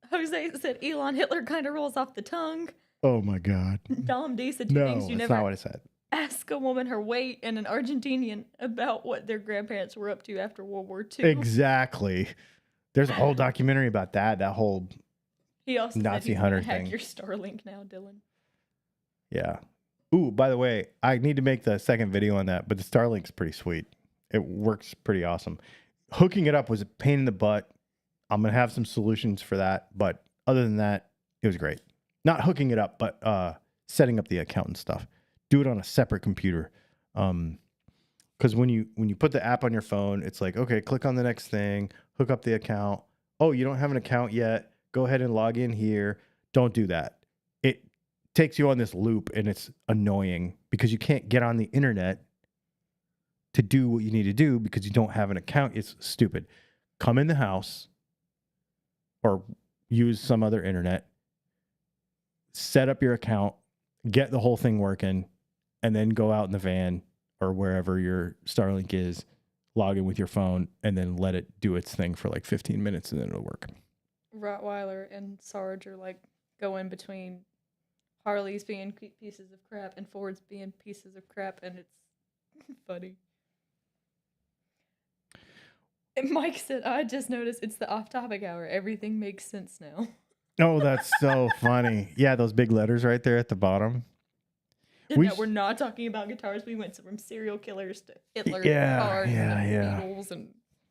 Jose said Elon Hitler kind of rolls off the tongue. Oh my God. Dom D said two No, things you that's never not what I said. ask a woman her weight, and an Argentinian about what their grandparents were up to after World War II. Exactly. There's a whole documentary about that whole He also Nazi said he's hunter gonna hack thing. your Starlink now, Dylan. Yeah. Ooh, by the way, I need to make the second video on that, but the Starlink's pretty sweet. It works pretty awesome. Hooking it up was a pain in the butt. I'm going to have some solutions for that, but other than that, it was great. Not hooking it up, but setting up the account and stuff. Do it on a separate computer. Because when you put the app on your phone, it's like, okay, click on the next thing, hook up the account. Oh, you don't have an account yet. Go ahead and log in here. Don't do that. It takes you on this loop, and it's annoying because you can't get on the internet to do what you need to do because you don't have an account. It's stupid. Come in the house or use some other internet, set up your account, get the whole thing working, and then go out in the van or wherever your Starlink is, log in with your phone, and then let it do its thing for like 15 minutes, and then it'll work. Rottweiler and Sarge are like going between Harleys being pieces of crap and Fords being pieces of crap, and it's funny. And Mike said, I just noticed it's the off-topic hour. Everything makes sense now. Oh, that's so funny. Yeah, those big letters right there at the bottom. We're not talking about guitars. We went from serial killers to Hitler cars and Beatles. And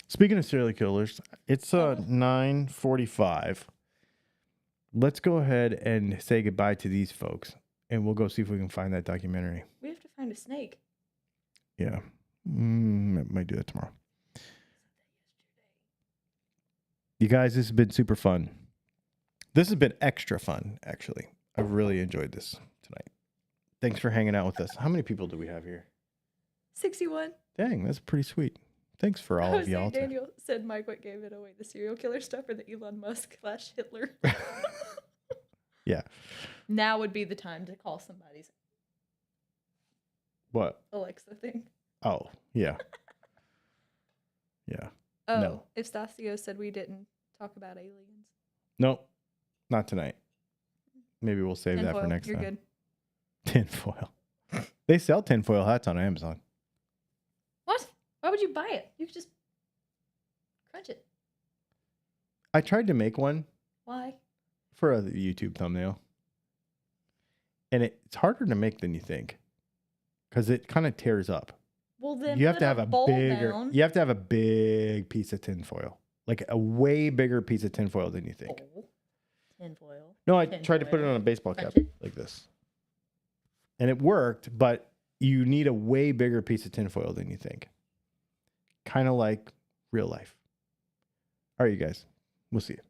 speaking of serial killers, it's 9:45. Let's go ahead and say goodbye to these folks, and we'll go see if we can find that documentary. We have to find a snake. Yeah. Might do that tomorrow. You guys, this has been super fun. This has been extra fun, actually. I really enjoyed this tonight. Thanks for hanging out with us. How many people do we have here? 61. Dang, that's pretty sweet. Thanks for all of y'all. Daniel said Mike what gave it away, the serial killer stuff or the Elon Musk / Hitler. Yeah. Now would be the time to call somebody's What? Alexa thing. Oh, yeah. Yeah. Oh, No. if Stasio said we didn't talk about aliens. Nope. Not tonight. Maybe we'll save that for Tinfoil, next you're time. good. Tinfoil. They sell tinfoil hats on Amazon. What? Why would you buy it? You could just crunch it. I tried to make one Why? for a YouTube thumbnail. And it's harder to make than you think. Because it kind of tears up. Well, then You have put to have a a bowl bigger down. you have to have a big piece of tinfoil. Like a way bigger piece of tinfoil than you think. Bowl. Tinfoil. No, I tried to put it Tinfoil. on a baseball cap Crunch it. like this. And it worked, but you need a way bigger piece of tinfoil than you think. Kind of like real life. All right, you guys. We'll see you.